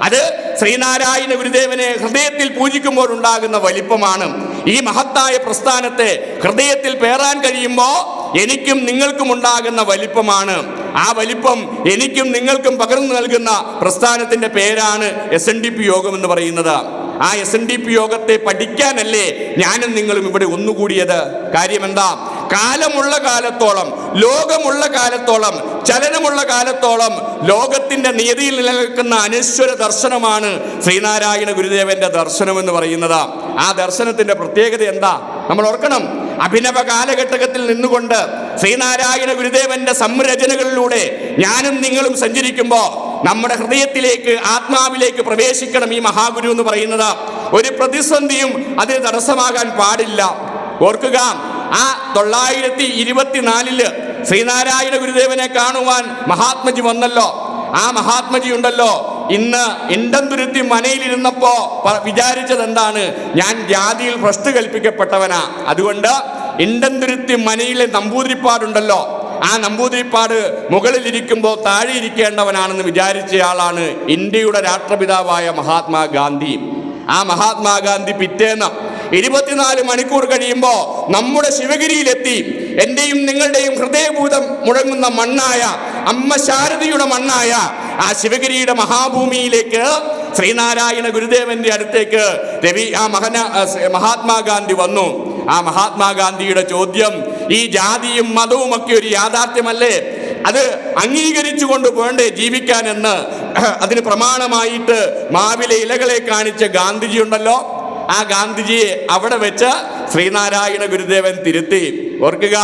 അത് ശ്രീനാരായണ ഗുരുദേവനെ ഹൃദയത്തിൽ പൂജിക്കുമ്പോൾ ഉണ്ടാകുന്ന വലിപ്പമാണ്. ഈ മഹത്തായ പ്രസ്ഥാനത്തെ ഹൃദയത്തിൽ പേറാൻ കഴിയുമ്പോൾ എനിക്കും നിങ്ങൾക്കും ഉണ്ടാകുന്ന വലിപ്പമാണ്. ആ വലിപ്പം എനിക്കും നിങ്ങൾക്കും പകർന്നു നൽകുന്ന പ്രസ്ഥാനത്തിൻ്റെ പേരാണ് SNDP യോഗം എന്ന് പറയുന്നത്. ആ SNDP യോഗത്തെ പഠിക്കാനല്ലേ ഞാനും നിങ്ങളും ഇവിടെ ഒന്നുകൂടിയത്? കാര്യം എന്താ? കാലമുള്ള കാലത്തോളം, ലോകമുള്ള കാലത്തോളം, ചലനമുള്ള കാലത്തോളം ലോകത്തിൻ്റെ നിയതിയിൽ നിലനിൽക്കുന്ന അനശ്വര ദർശനമാണ് ശ്രീനാരായണ ഗുരുദേവന്റെ ദർശനം എന്ന് പറയുന്നത്. ആ ദർശനത്തിൻ്റെ പ്രത്യേകത എന്താ? നമ്മൾ ഓർക്കണം, അഭിനവ കാലഘട്ടത്തിൽ നിന്നുകൊണ്ട് ശ്രീനാരായണ ഗുരുദേവന്റെ സംരചനകളിലൂടെ ഞാനും നിങ്ങളും സഞ്ചരിക്കുമ്പോൾ നമ്മുടെ ഹൃദയത്തിലേക്ക്, ആത്മാവിലേക്ക് പ്രവേശിക്കണം ഈ മഹാഗുരു എന്ന് പറയുന്നത്. ഒരു പ്രതിസന്ധിയും അതിന് തടസ്സമാകാൻ പാടില്ല. ഓർക്കുക, ആ 924 ശ്രീനാരായണ ഗുരുദേവനെ കാണുവാൻ മഹാത്മജി വന്നല്ലോ. ആ മഹാത്മജി ഉണ്ടല്ലോ, ഇന്ന് ഇണ്ടംതുരുത്തി മനയിലിരുന്നപ്പോൾ വിചാരിച്ചത് എന്താണ്? ഞാൻ ജാതിയിൽ ഭ്രഷ്ട് കൽപ്പിക്കപ്പെട്ടവനാ, അതുകൊണ്ട് ഇണ്ടന്തുരുത്തി മനയിലെ നമ്പൂതിരിപ്പാടുണ്ടല്ലോ, ആ നമ്പൂതിരിപ്പാട് മുകളിലിരിക്കുമ്പോൾ താഴെ ഇരിക്കേണ്ടവനാണെന്ന് വിചാരിച്ചയാളാണ് ഇന്ത്യയുടെ രാഷ്ട്രപിതാവായ മഹാത്മാഗാന്ധി. ആ മഹാത്മാഗാന്ധി പിറ്റേന്ന് 24 മണിക്കൂർ കഴിയുമ്പോൾ നമ്മുടെ ശിവഗിരിയിലെത്തി. എൻ്റെയും നിങ്ങളുടെയും ഹൃദയഭൂതം മുഴങ്ങുന്ന മണ്ണായ അമ്മ ശാരദയുടെ മണ്ണായ ആ ശിവഗിരിയുടെ മഹാഭൂമിയിലേക്ക് ശ്രീനാരായണ ഗുരുദേവന്റെ അടുത്തേക്ക് മഹാത്മാഗാന്ധി വന്നു. ആ മഹാത്മാഗാന്ധിയുടെ ചോദ്യം, ഈ ജാതിയും മതവും ഒക്കെ ഒരു യാഥാർത്ഥ്യമല്ലേ, അത് അംഗീകരിച്ചുകൊണ്ട് വേണ്ടേ ജീവിക്കാനെന്ന് അതിന് പ്രമാണമായിട്ട് മാവിലെ ഇലകളെ കാണിച്ച ഗാന്ധിജി ഉണ്ടല്ലോ, ആ ഗാന്ധിജിയെ അവിടെ വെച്ച് ശ്രീനാരായണ ഗുരുദേവൻ തിരുത്തി. ഓർക്കുക,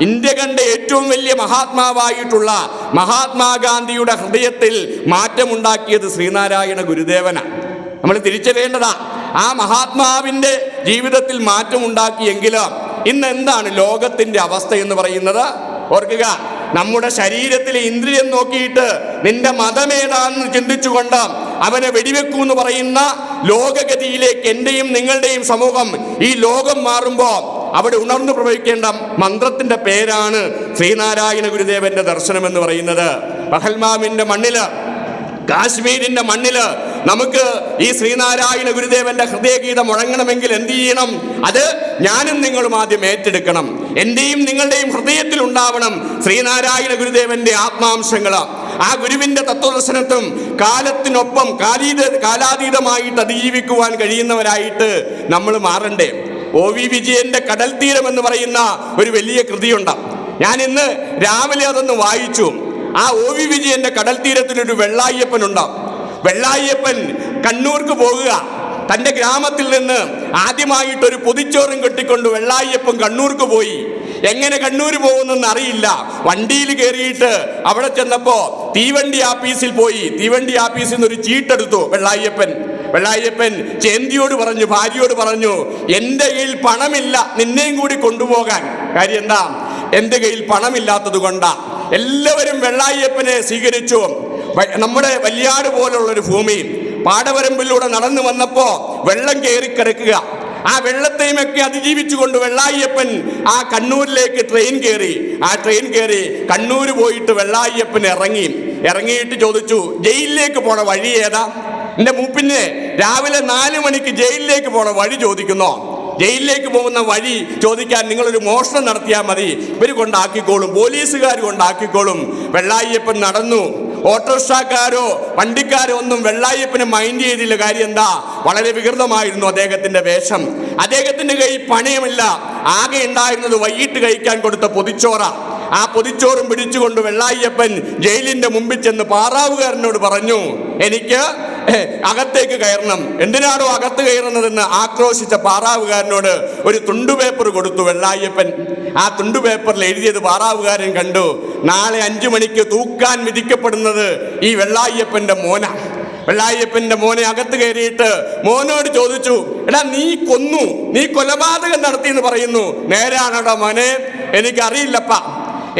ഇന്ത്യ കണ്ട ഏറ്റവും വലിയ മഹാത്മാവായിട്ടുള്ള മഹാത്മാഗാന്ധിയുടെ ഹൃദയത്തിൽ മാറ്റമുണ്ടാക്കിയത് ശ്രീനാരായണ ഗുരുദേവനാണ്. നമ്മൾ തിരിച്ചറിയേണ്ടതാ, ആ മഹാത്മാവിൻ്റെ ജീവിതത്തിൽ മാറ്റമുണ്ടാക്കിയെങ്കിലും ഇന്ന് എന്താണ് ലോകത്തിൻ്റെ അവസ്ഥ എന്ന് പറയുന്നത്? ഓർക്കുക, നമ്മുടെ ശരീരത്തിലെ ഇന്ദ്രിയം നോക്കിയിട്ട് നിന്റെ മതമേതാണെന്ന് ചിന്തിച്ചുകൊണ്ട് അവനെ വെടിവെക്കൂ എന്ന് പറയുന്ന ലോകഗതിയിലേക്ക് എൻ്റെയും നിങ്ങളുടെയും സമൂഹം, ഈ ലോകം മാറുമ്പോൾ അവിടെ ഉണർന്നു പ്രവഹിക്കേണ്ട മന്ത്രത്തിന്റെ പേരാണ് ശ്രീനാരായണ ഗുരുദേവന്റെ ദർശനം എന്ന് പറയുന്നത്. പഹൽമാമിന്റെ മണ്ണില്, കാശ്മീരിന്റെ മണ്ണില് നമുക്ക് ഈ ശ്രീനാരായണ ഗുരുദേവന്റെ ഹൃദയഗീതം മുഴങ്ങണമെങ്കിൽ എന്ത് ചെയ്യണം? അത് ഞാനും നിങ്ങളും ആദ്യം ഏറ്റെടുക്കണം. എന്റെയും നിങ്ങളുടെയും ഹൃദയത്തിൽ ഉണ്ടാവണം ശ്രീനാരായണ ഗുരുദേവന്റെ ആത്മാംശങ്ങൾ. ആ ഗുരുവിന്റെ തത്വദർശനത്തും കാലത്തിനൊപ്പം കാലാതീതമായിട്ട് അതിജീവിക്കുവാൻ കഴിയുന്നവരായിട്ട് നമ്മൾ മാറണ്ടേ. OV വിജയന്റെ കടൽ തീരം എന്ന് പറയുന്ന ഒരു വലിയ കൃതിയുണ്ട്. ഞാൻ ഇന്ന് രാവിലെ അതൊന്ന് വായിച്ചു. ആ OV വിജയന്റെ കടൽ തീരത്തിലൊരു വെള്ളായ്യപ്പനുണ്ട്. വെള്ളായ്യപ്പൻ കണ്ണൂർക്ക് പോകുക. തൻ്റെ ഗ്രാമത്തിൽ നിന്ന് ആദ്യമായിട്ടൊരു പൊതിച്ചോറും കെട്ടിക്കൊണ്ട് വെള്ളായ്യപ്പൻ കണ്ണൂർക്ക് പോയി. എങ്ങനെ കണ്ണൂർ പോകുന്നെന്ന് അറിയില്ല. വണ്ടിയിൽ കയറിയിട്ട് അവിടെ ചെന്നപ്പോ തീവണ്ടി ആപ്പീസിൽ പോയി. തീവണ്ടി ആപ്പീസിൽ നിന്ന് ഒരു ചീട്ടെടുത്തു വെള്ളായ്യപ്പൻ ചേന്തിയോട് പറഞ്ഞു, ഭാര്യയോട് പറഞ്ഞു, എൻ്റെ കയ്യിൽ പണമില്ല, നിന്നെയും കൂടി കൊണ്ടുപോകാൻ. കാര്യം എന്താ? എൻ്റെ കയ്യിൽ പണമില്ലാത്തത് കൊണ്ടാ. എല്ലാവരും വെള്ളായ്യപ്പനെ സ്വീകരിച്ചു. നമ്മുടെ വല്യാട് പോലുള്ളൊരു ഭൂമി, പാടവരമ്പിലൂടെ നടന്നു വന്നപ്പോ വെള്ളം കയറി കിടക്കുക. ആ വെള്ളത്തെയുമൊക്കെ അതിജീവിച്ചുകൊണ്ട് വെള്ളായ്യപ്പൻ ആ കണ്ണൂരിലേക്ക് ട്രെയിൻ കയറി കണ്ണൂർ പോയിട്ട് വെള്ളായ്യപ്പൻ ഇറങ്ങിയിട്ട് ചോദിച്ചു, ജയിലിലേക്ക് പോണ വഴി ഏതാ? എൻ്റെ മൂപ്പിന് രാവിലെ 4 മണിക്ക് ജയിലിലേക്ക് പോണ വഴി ചോദിക്കുന്നോ? ജയിലിലേക്ക് പോകുന്ന വഴി ചോദിക്കാൻ നിങ്ങളൊരു മോഷണം നടത്തിയാൽ മതി, ഇവർ കൊണ്ടാക്കിക്കോളും, പോലീസുകാർ കൊണ്ടാക്കിക്കോളും. വെള്ളായ്യപ്പൻ നടന്നു. ഓട്ടോറിക്ഷക്കാരോ വണ്ടിക്കാരോ ഒന്നും വെള്ളായ്യപ്പന് മൈൻഡ് ചെയ്തില്ല. കാര്യം എന്താ? വളരെ വികൃതമായിരുന്നു അദ്ദേഹത്തിന്റെ വേഷം. അദ്ദേഹത്തിന്റെ കയ്യിൽ പണയമില്ല. ആകെ ഉണ്ടായിരുന്നത് വൈകിട്ട് കഴിക്കാൻ കൊടുത്ത പൊതിച്ചോറ. ആ പൊതിച്ചോറും പിടിച്ചുകൊണ്ട് വെള്ളായ്യപ്പൻ ജയിലിന്റെ മുമ്പിൽ ചെന്ന് പാറാവുകാരനോട് പറഞ്ഞു, എനിക്ക് അകത്തേക്ക് കയറണം. എന്തിനാണോ അകത്ത് കയറുന്നതെന്ന് ആക്രോശിച്ച പാറാവുകാരനോട് ഒരു തുണ്ടുപേപ്പർ കൊടുത്തു വെള്ളായ്യപ്പൻ. ആ തുണ്ടുപേപ്പറിൽ എഴുതിയത് പാറാവുകാരൻ കണ്ടു. നാളെ 5 മണിക്ക് തൂക്കാൻ വിധിക്കപ്പെടുന്നത് ഈ വെള്ളായ്യപ്പന്റെ മോന. വെള്ളായ്യപ്പന്റെ മോനെ അകത്ത് കയറിയിട്ട് മോനോട് ചോദിച്ചു, എടാ നീ കൊലപാതകം നടത്തി എന്ന് പറയുന്നു, നേരാണോടാ മോനെ?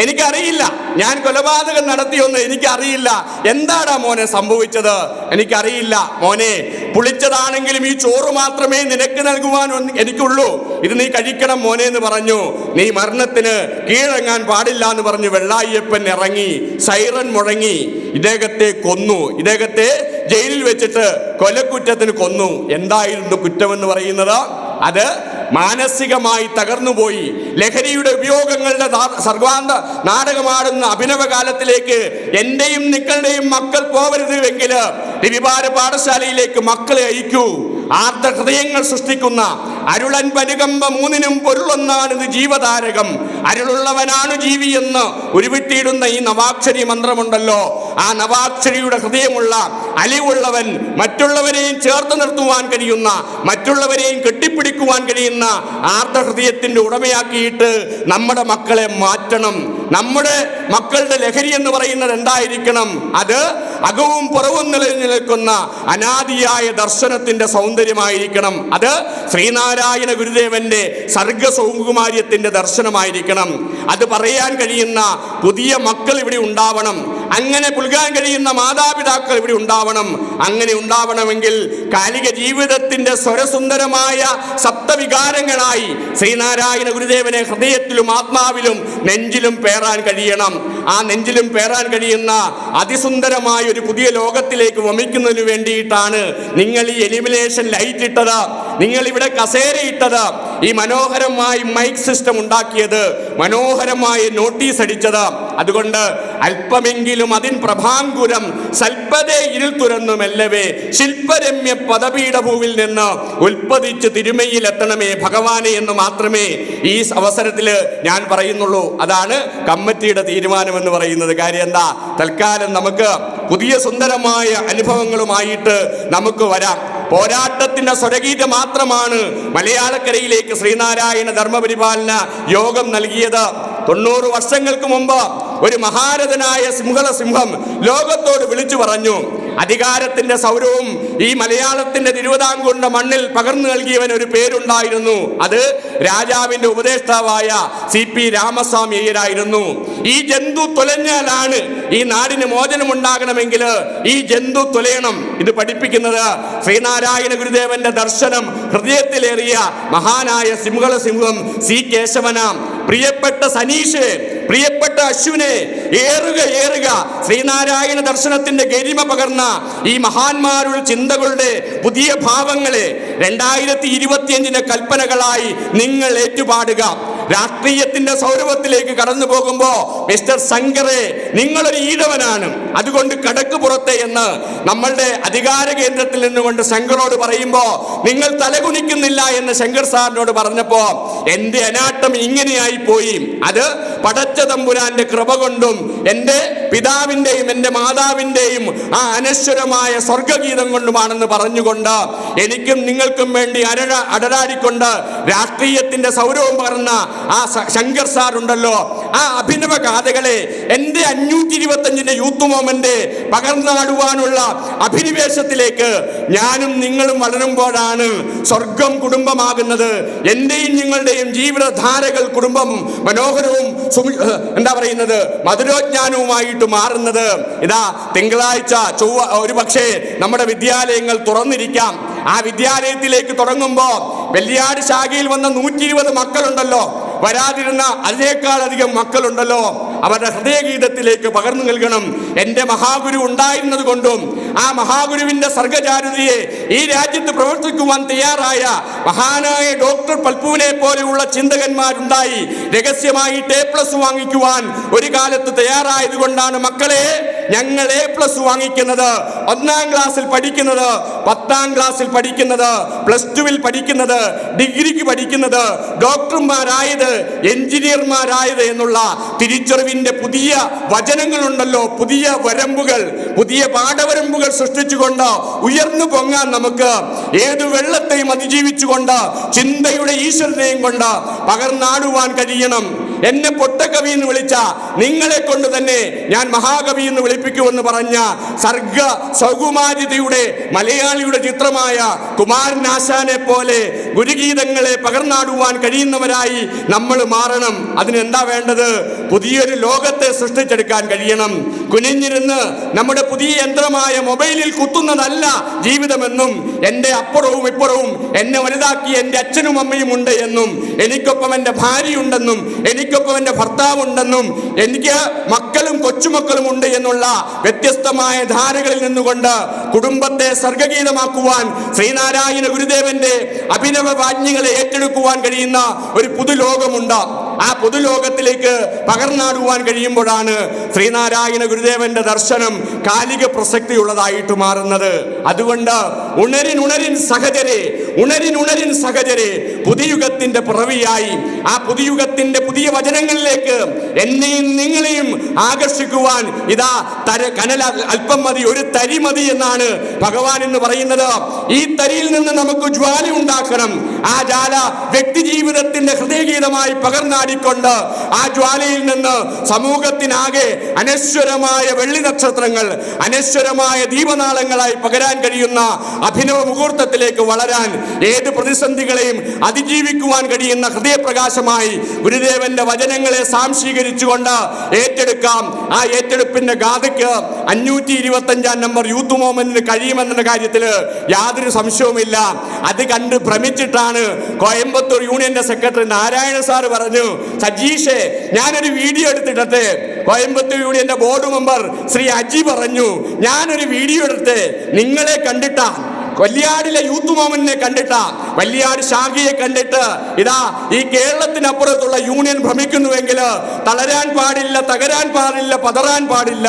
എനിക്കറിയില്ല, ഞാൻ കൊലപാതകം നടത്തിയൊന്ന് എനിക്കറിയില്ല. എന്താടാ മോനെ സംഭവിച്ചത്? എനിക്കറിയില്ല മോനെ. പുളിച്ചതാണെങ്കിലും ഈ ചോറ് മാത്രമേ നിനക്ക് നൽകുവാൻ എനിക്കുള്ളൂ, ഇത് നീ കഴിക്കണം മോനെ എന്ന് പറഞ്ഞു. നീ മരണത്തിന് കീഴടങ്ങാൻ പാടില്ല എന്ന് പറഞ്ഞു വെള്ളായ്യപ്പൻ ഇറങ്ങി. സൈറൻ മുഴങ്ങി. ഇദ്ദേഹത്തെ കൊന്നു. ഇദ്ദേഹത്തെ ജയിലിൽ വെച്ചിട്ട് കൊലക്കുറ്റത്തിന് കൊന്നു. എന്തായിരുന്നു കുറ്റമെന്ന് പറയുന്നത്? അത് മാനസികമായി തകർന്നുപോയി. ലഹരിയുടെ ഉപയോഗങ്ങളുടെ സർവാന്ത നാടകമാടുന്ന അഭിനവകാലത്തിലേക്ക് എൻ്റെയും നിങ്ങളുടെയും മക്കൾ പോകരുതെങ്കിൽ രവിവാര പാഠശാലയിലേക്ക് മക്കളെ അയക്കൂ. ആർദ്ര ഹൃദയങ്ങൾ സൃഷ്ടിക്കുന്ന അരുളൻ പനുകമ്പ 3നും പൊരുളൊന്നാണിത് ജീവതാരകം, അരുളുള്ളവനാണ് ജീവി എന്ന് ഉരുവിട്ടിയിടുന്ന ഈ നവാക്ഷരി മന്ത്രമുണ്ടല്ലോ, ആ നവാക്ഷരിയുടെ ഹൃദയമുള്ള അലിവുള്ളവൻ, മറ്റുള്ളവരെയും ചേർത്ത് നിർത്തുവാൻ കഴിയുന്ന, മറ്റുള്ളവരെയും കെട്ടിപ്പിടിക്കുവാൻ കഴിയുന്ന ആർദ്ര ഹൃദയത്തിന്റെ ഉടമയാക്കിയിട്ട് നമ്മുടെ മക്കളെ മാറ്റണം. നമ്മുടെ മക്കളുടെ ലഹരി എന്ന് പറയുന്നത് എന്തായിരിക്കണം? അത് അകവും പുറവും നിലനിൽക്കുന്ന അനാദിയായ ദർശനത്തിന്റെ സൗന്ദര്യമായിരിക്കണം. അത് ശ്രീനാരായണ ഗുരുദേവന്റെ സർഗസൗകുമാര്യത്തിന്റെ ദർശനമായിരിക്കണം. അത് പറയാൻ കഴിയുന്ന പുതിയ മക്കൾ ഇവിടെ ഉണ്ടാവണം. അങ്ങനെ പുൽകാൻ കഴിയുന്ന മാതാപിതാക്കൾ ഇവിടെ ഉണ്ടാവണം. അങ്ങനെ ഉണ്ടാവണമെങ്കിൽ കാലിക ജീവിതത്തിന്റെ സ്വരസുന്ദരമായ സപ്തവികാരങ്ങളായി ശ്രീനാരായണ ഗുരുദേവനെ ഹൃദയത്തിലും ആത്മാവിലും നെഞ്ചിലും പേറാൻ കഴിയണം. ആ നെഞ്ചിലും പേറാൻ കഴിയുന്ന അതിസുന്ദരമായ ഒരു പുതിയ ലോകത്തിലേക്ക് വമിക്കുന്നതിന് വേണ്ടിയിട്ടാണ് നിങ്ങൾ ഈ എലിമിനേഷൻ ലൈറ്റ് ഇട്ടത്, നിങ്ങൾ ഇവിടെ കസേര ഇട്ടത്, ഈ മനോഹരമായി മൈക്ക് സിസ്റ്റം ഉണ്ടാക്കിയത്, മനോഹരമായി നോട്ടീസ് അടിച്ചത്. അതുകൊണ്ട് അല്പമെങ്കിലും അതിൻ പ്രഭാങ്കുരം സൽപ്പതേ ഇരുൾ തുറന്നു മെല്ലവേ ശില്പരമ്യ പദപീഠഭൂവിൽ നിന്ന് ഉൽപ്പതിച്ച് തിരുമയിൽ എത്തണമേ ഭഗവാനെ എന്ന് മാത്രമേ ഈ അവസരത്തിൽ ഞാൻ പറയുന്നുള്ളൂ. അതാണ് കമ്മിറ്റിയുടെ തീരുമാനം എന്ന് പറയുന്നത്. കാര്യം എന്താ, തൽക്കാലം നമുക്ക് പുതിയ സുന്ദരമായ അനുഭവങ്ങളുമായിട്ട് നമുക്ക് വരാം. പോരാട്ടത്തിന്റെ സ്വരഗീത മാത്രമാണ് മലയാളക്കരയിലേക്ക് ശ്രീനാരായണ ധർമ്മപരിപാലന യോഗം നൽകിയത്. 90 വർഷങ്ങൾക്ക് മുമ്പ് ഒരു മഹാരഥനായ സിംഹം ലോകത്തോട് വിളിച്ചു പറഞ്ഞു, അധികാരത്തിന്റെ സൗരവും ഈ മലയാളത്തിന്റെ തിരുവിതാംകൂറിന്റെ മണ്ണിൽ പകർന്നു നൽകിയവൻ ഒരു പേരുണ്ടായിരുന്നു. അത് രാജാവിന്റെ ഉപദേഷ്ടാവായ CP രാമസ്വാമി അയ്യരായിരുന്നു. ഈ ജന്തു തുലഞ്ഞാലാണ് ഈ നാടിന് മോചനമുണ്ടാകണമെങ്കിൽ ഈ ജന്തു തുലയണം. ഇത് പഠിപ്പിക്കുന്നത് ശ്രീനാരായണ ഗുരുദേവന്റെ ദർശനം ഹൃദയത്തിലേറിയ മഹാനായ സിംഹം C കേശവന. പ്രിയപ്പെട്ട സനീഷ്, പ്രിയപ്പെട്ട അശ്വിനെ, ഏറുക ശ്രീനാരായണ ദർശനത്തിന്റെ ഗരിമ പകർന്ന ഈ മഹാന്മാരുടെ ചിന്തകളുടെ പുതിയ ഭാവങ്ങളെ 2025 കൽപ്പനകളായി നിങ്ങൾ ഏറ്റുപാടുക. രാഷ്ട്രീയത്തിന്റെ സൗരഭത്തിലേക്ക് കടന്നു പോകുമ്പോ മിസ്റ്റർ ശങ്കറെ, നിങ്ങളൊരു ഈഴവനാണ്, അതുകൊണ്ട് കടക്ക് പുറത്തെ എന്ന് നമ്മളുടെ അധികാര കേന്ദ്രത്തിൽ നിന്നുകൊണ്ട് ശങ്കറോട് പറയുമ്പോ നിങ്ങൾ തലകുനിക്കുന്നില്ല എന്ന് ശങ്കർ സാറിനോട് പറഞ്ഞപ്പോ എന്റെ അനാട്ടം ഇങ്ങനെയായി പോയി. അത് പടച്ച തമ്പുരാന്റെ കൃപ കൊണ്ടും എന്റെ പിതാവിന്റെയും എന്റെ മാതാവിന്റെയും ആ അനശ്വരമായ സ്വർഗഗീതം കൊണ്ടുമാണെന്ന് പറഞ്ഞുകൊണ്ട് എനിക്കും നിങ്ങൾക്കും വേണ്ടി അടരാടിക്കൊണ്ട് രാഷ്ട്രീയത്തിന്റെ സൗരവം പകർന്ന ആ ശങ്കർ സാർ ഉണ്ടല്ലോ, ആ അഭിനവ ഗാഥകളെ എന്റെ 525 യൂത്ത് മൂവ്മെന്റ് പകർന്നാടുവാനുള്ള അഭിനിവേശത്തിലേക്ക് ഞാനും നിങ്ങളും വളരുമ്പോഴാണ് സ്വർഗം കുടുംബമാകുന്നത്. എന്റെയും നിങ്ങളുടെയും ജീവിതധാരകൾ കുടുംബം മനോഹരവും മധുരോജ്ഞാനവുമായിട്ട് മാറുന്നത്. ഇതാ തിങ്കളാഴ്ച ഒരു പക്ഷേ നമ്മുടെ വിദ്യാലയങ്ങൾ തുറന്നിരിക്കാം. ആ വിദ്യാലയത്തിലേക്ക് തുടങ്ങുമ്പോ വെള്ളിയാട് ശാഖയിൽ വന്ന 120 മക്കളുണ്ടല്ലോ, വരാതിരുന്ന അതിനേക്കാളധികം മക്കളുണ്ടല്ലോ, അവരുടെ ഹൃദയഗീതത്തിലേക്ക് പകർന്നു നൽകണം. എൻ്റെ മഹാഗുരു ഉണ്ടായിരുന്നത് കൊണ്ടും ആ മഹാഗുരുവിന്റെ സർഗചാരുതയെ ഈ രാജ്യത്ത് പ്രവർത്തിക്കുവാൻ തയ്യാറായ മഹാനായ ഡോക്ടർ പൽപുവിനെ പോലെയുള്ള ചിന്തകന്മാരുണ്ടായി. രഹസ്യമായി A+ വാങ്ങിക്കുവാൻ ഒരു കാലത്ത് തയ്യാറായത് കൊണ്ടാണ് മക്കളെ ഞങ്ങൾ A+ വാങ്ങിക്കുന്നത്. 1ാം ക്ലാസ്സിൽ പഠിക്കുന്നത്, 10ാം ക്ലാസ്സിൽ പഠിക്കുന്നത്, +2 പഠിക്കുന്നത്, ഡിഗ്രിക്ക് പഠിക്കുന്നത്, ഡോക്ടർമാരായത്, എഞ്ചിനീയർമാരായത് എന്നുള്ള തിരിച്ചറിവിന്റെ പുതിയ വചനങ്ങളുണ്ടല്ലോ, പുതിയ വരമ്പുകൾ, പുതിയ പാഠവരമ്പുകൾ സൃഷ്ടിച്ചുകൊണ്ട് ഉയർന്നു പൊങ്ങാൻ നമുക്ക് ഏതു വെള്ളത്തെയും അതിജീവിച്ചുകൊണ്ട് ചിന്തയുടെ ഈശ്വരനെയും കൊണ്ട് പകർന്നാടുവാൻ കഴിയണം. എന്നെ പൊട്ടക്കവി എന്ന് വിളിച്ച നിങ്ങളെ കൊണ്ട് തന്നെ ഞാൻ മഹാകവി എന്ന് വിളിപ്പിക്കുമെന്ന് പറഞ്ഞ സർഗ സൗകുമാര്യതയുടെ മലയാളിയുടെ ചിത്രമായ കുമാരനാശാനെ പോലെ ഗുരുഗീതങ്ങളെ പകർന്നാടുവാൻ കഴിയുന്നവരായി നമ്മൾ മാറണം. അതിനെന്താ വേണ്ടത്? പുതിയൊരു ലോകത്തെ സൃഷ്ടിച്ചെടുക്കാൻ കഴിയണം. കുനിഞ്ഞിരുന്ന് നമ്മുടെ പുതിയ യന്ത്രമായ മൊബൈലിൽ കുത്തുന്നതല്ല ജീവിതമെന്നും, എൻ്റെ അപ്പുറവും ഇപ്പുറവും എന്നെ വലുതാക്കിയ എൻ്റെ അച്ഛനും അമ്മയും ഉണ്ട് എന്നും, എനിക്കൊപ്പം എൻ്റെ ഭാര്യയുണ്ടെന്നും, എനിക്കൊപ്പം എൻ്റെ ഭർത്താവുണ്ടെന്നും, എനിക്ക് മക്കളും കൊച്ചുമക്കളും ഉണ്ട് എന്നുള്ള വ്യത്യസ്തമായ ധാരകളിൽ നിന്നുകൊണ്ട് കുടുംബത്തെ സർഗഗീതമാക്കുവാൻ ശ്രീനാരായണ ഗുരുദേവന്റെ അഭിനവ വാജ്ഞികളെ ഏറ്റെടുക്കുവാൻ കഴിയുന്ന ഒരു പുതുലോകമുണ്ട്. ആ പുതുലോകത്തിലേക്ക് പകർന്നാടുവാൻ കഴിയുമ്പോഴാണ് ശ്രീനാരായണ ഗുരുദേവന്റെ ദർശനം കാലിക പ്രസക്തിയുള്ളതായിട്ട് മാറുന്നത്. അതുകൊണ്ട് ഉണരിൻ സഹചരെ പുതുയുഗത്തിന്റെ പിറവിയായി ആ പുതുയുഗത്തിന്റെ പുതിയ വചനങ്ങളിലേക്ക് എന്നെയും നിങ്ങളെയും ആകർഷിക്കുവാൻ ഇതാ കനൽ അല്പം മതി, ഒരു തരി മതി എന്നാണ് ഭഗവാൻ എന്ന് പറയുന്നത്. ഈ തരിയിൽ നിന്ന് നമുക്ക് ജ്വാല ഉണ്ടാക്കണം. ആ ജ്വാല വ്യക്തി ജീവിതത്തിന്റെ ഹൃദയ ഹൃദയഗീതമായി പകർന്നാടിക്കൊണ്ട് ആ ജ്വാലയിൽ നിന്ന് സമൂഹത്തിനാകെ അനശ്വരമായ വെള്ളി നക്ഷത്രങ്ങൾ, അനശ്വരമായ ദീപനാളങ്ങളായി പകരാൻ കഴിയുന്ന അഭിനവ മുഹൂർത്തത്തിലേക്ക് വളരാൻ, ഏത് പ്രതിസന്ധികളെയും അതിജീവിക്കുവാൻ കഴിയുന്ന ഹൃദയപ്രകാശമായി ഗുരുദേവന്റെ വചനങ്ങളെ സാംശീകരിച്ചുകൊണ്ട് ഏറ്റെടുക്കാം. ആ ഏറ്റെടുപ്പിന്റെ ഗാഥയ്ക്ക് 525 നമ്പർ യൂത്ത് മൂവ്മെന്റിന് കഴിയുമെന്ന കാര്യത്തിൽ യാതൊരു സംശയവുമില്ല. അത് കണ്ട് ഭ്രമിച്ചിട്ടാണ് കോയമ്പത്തൂർ യൂണിയന്റെ സെക്രട്ടറി നാരായണ സാർ പറഞ്ഞു, സജീഷേ ഞാനൊരു വീഡിയോ എടുത്തിട്ടേ. കോയമ്പത്തൂർ യൂണിയന്റെ ബോർഡ് മെമ്പർ ശ്രീ അജി പറഞ്ഞു, ഞാനൊരു വീഡിയോ എടുത്ത് നിങ്ങളെ കണ്ടിട്ടാ, വല്യാടിലെ യൂത്ത് മൂവ്മെന്റിനെ കണ്ടിട്ടാ, വല്യാട് ശാഖയെ കണ്ടിട്ട് ഇതാ ഈ കേരളത്തിനപ്പുറത്തുള്ള യൂണിയൻ ഭ്രമിക്കുന്നുവെങ്കിൽ തളരാൻ പാടില്ല, തകരാൻ പാടില്ല, പതറാൻ പാടില്ല.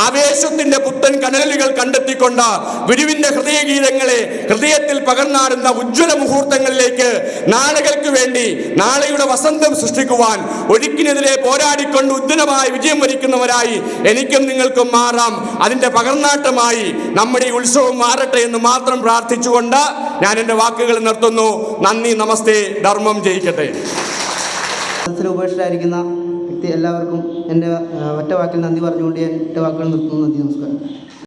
ആവേശത്തിന്റെ പുത്തൻ കനലുകൾ കണ്ടെത്തിക്കൊണ്ട് ഗുരുവിന്റെ ഹൃദയഗീതങ്ങളെ ഹൃദയത്തിൽ പകർന്നാടുന്ന ഉജ്ജ്വല മുഹൂർത്തങ്ങളിലേക്ക് നാളുകൾക്ക് വേണ്ടി നാളെയുടെ വസന്തം സൃഷ്ടിക്കുവാൻ ഒഴുക്കിനെതിരെ പോരാടിക്കൊണ്ട് ഉജ്ജ്വലമായ വിജയം വരിക്കുന്നവരായി എനിക്കും നിങ്ങൾക്കും മാറാം. അതിന്റെ പകർന്നാട്ടമായി നമ്മുടെ ഈ ഉത്സവം മാറട്ടെ എന്ന് മാത്രം പ്രാർത്ഥിച്ചുകൊണ്ട് ഞാൻ എൻ്റെ വാക്കുകൾ നിർത്തുന്നു. നന്ദി, നമസ്തേ, ധർമ്മം ജയിക്കട്ടെ. ഉപേക്ഷിച്ചിരിക്കുന്ന വ്യക്തി എല്ലാവർക്കും എൻ്റെ ഒറ്റ വാക്കിൽ നന്ദി പറഞ്ഞുകൊണ്ട് എൻ്റെ വാക്കുകൾ നിർത്തുന്നു. നന്ദി, നമസ്കാരം.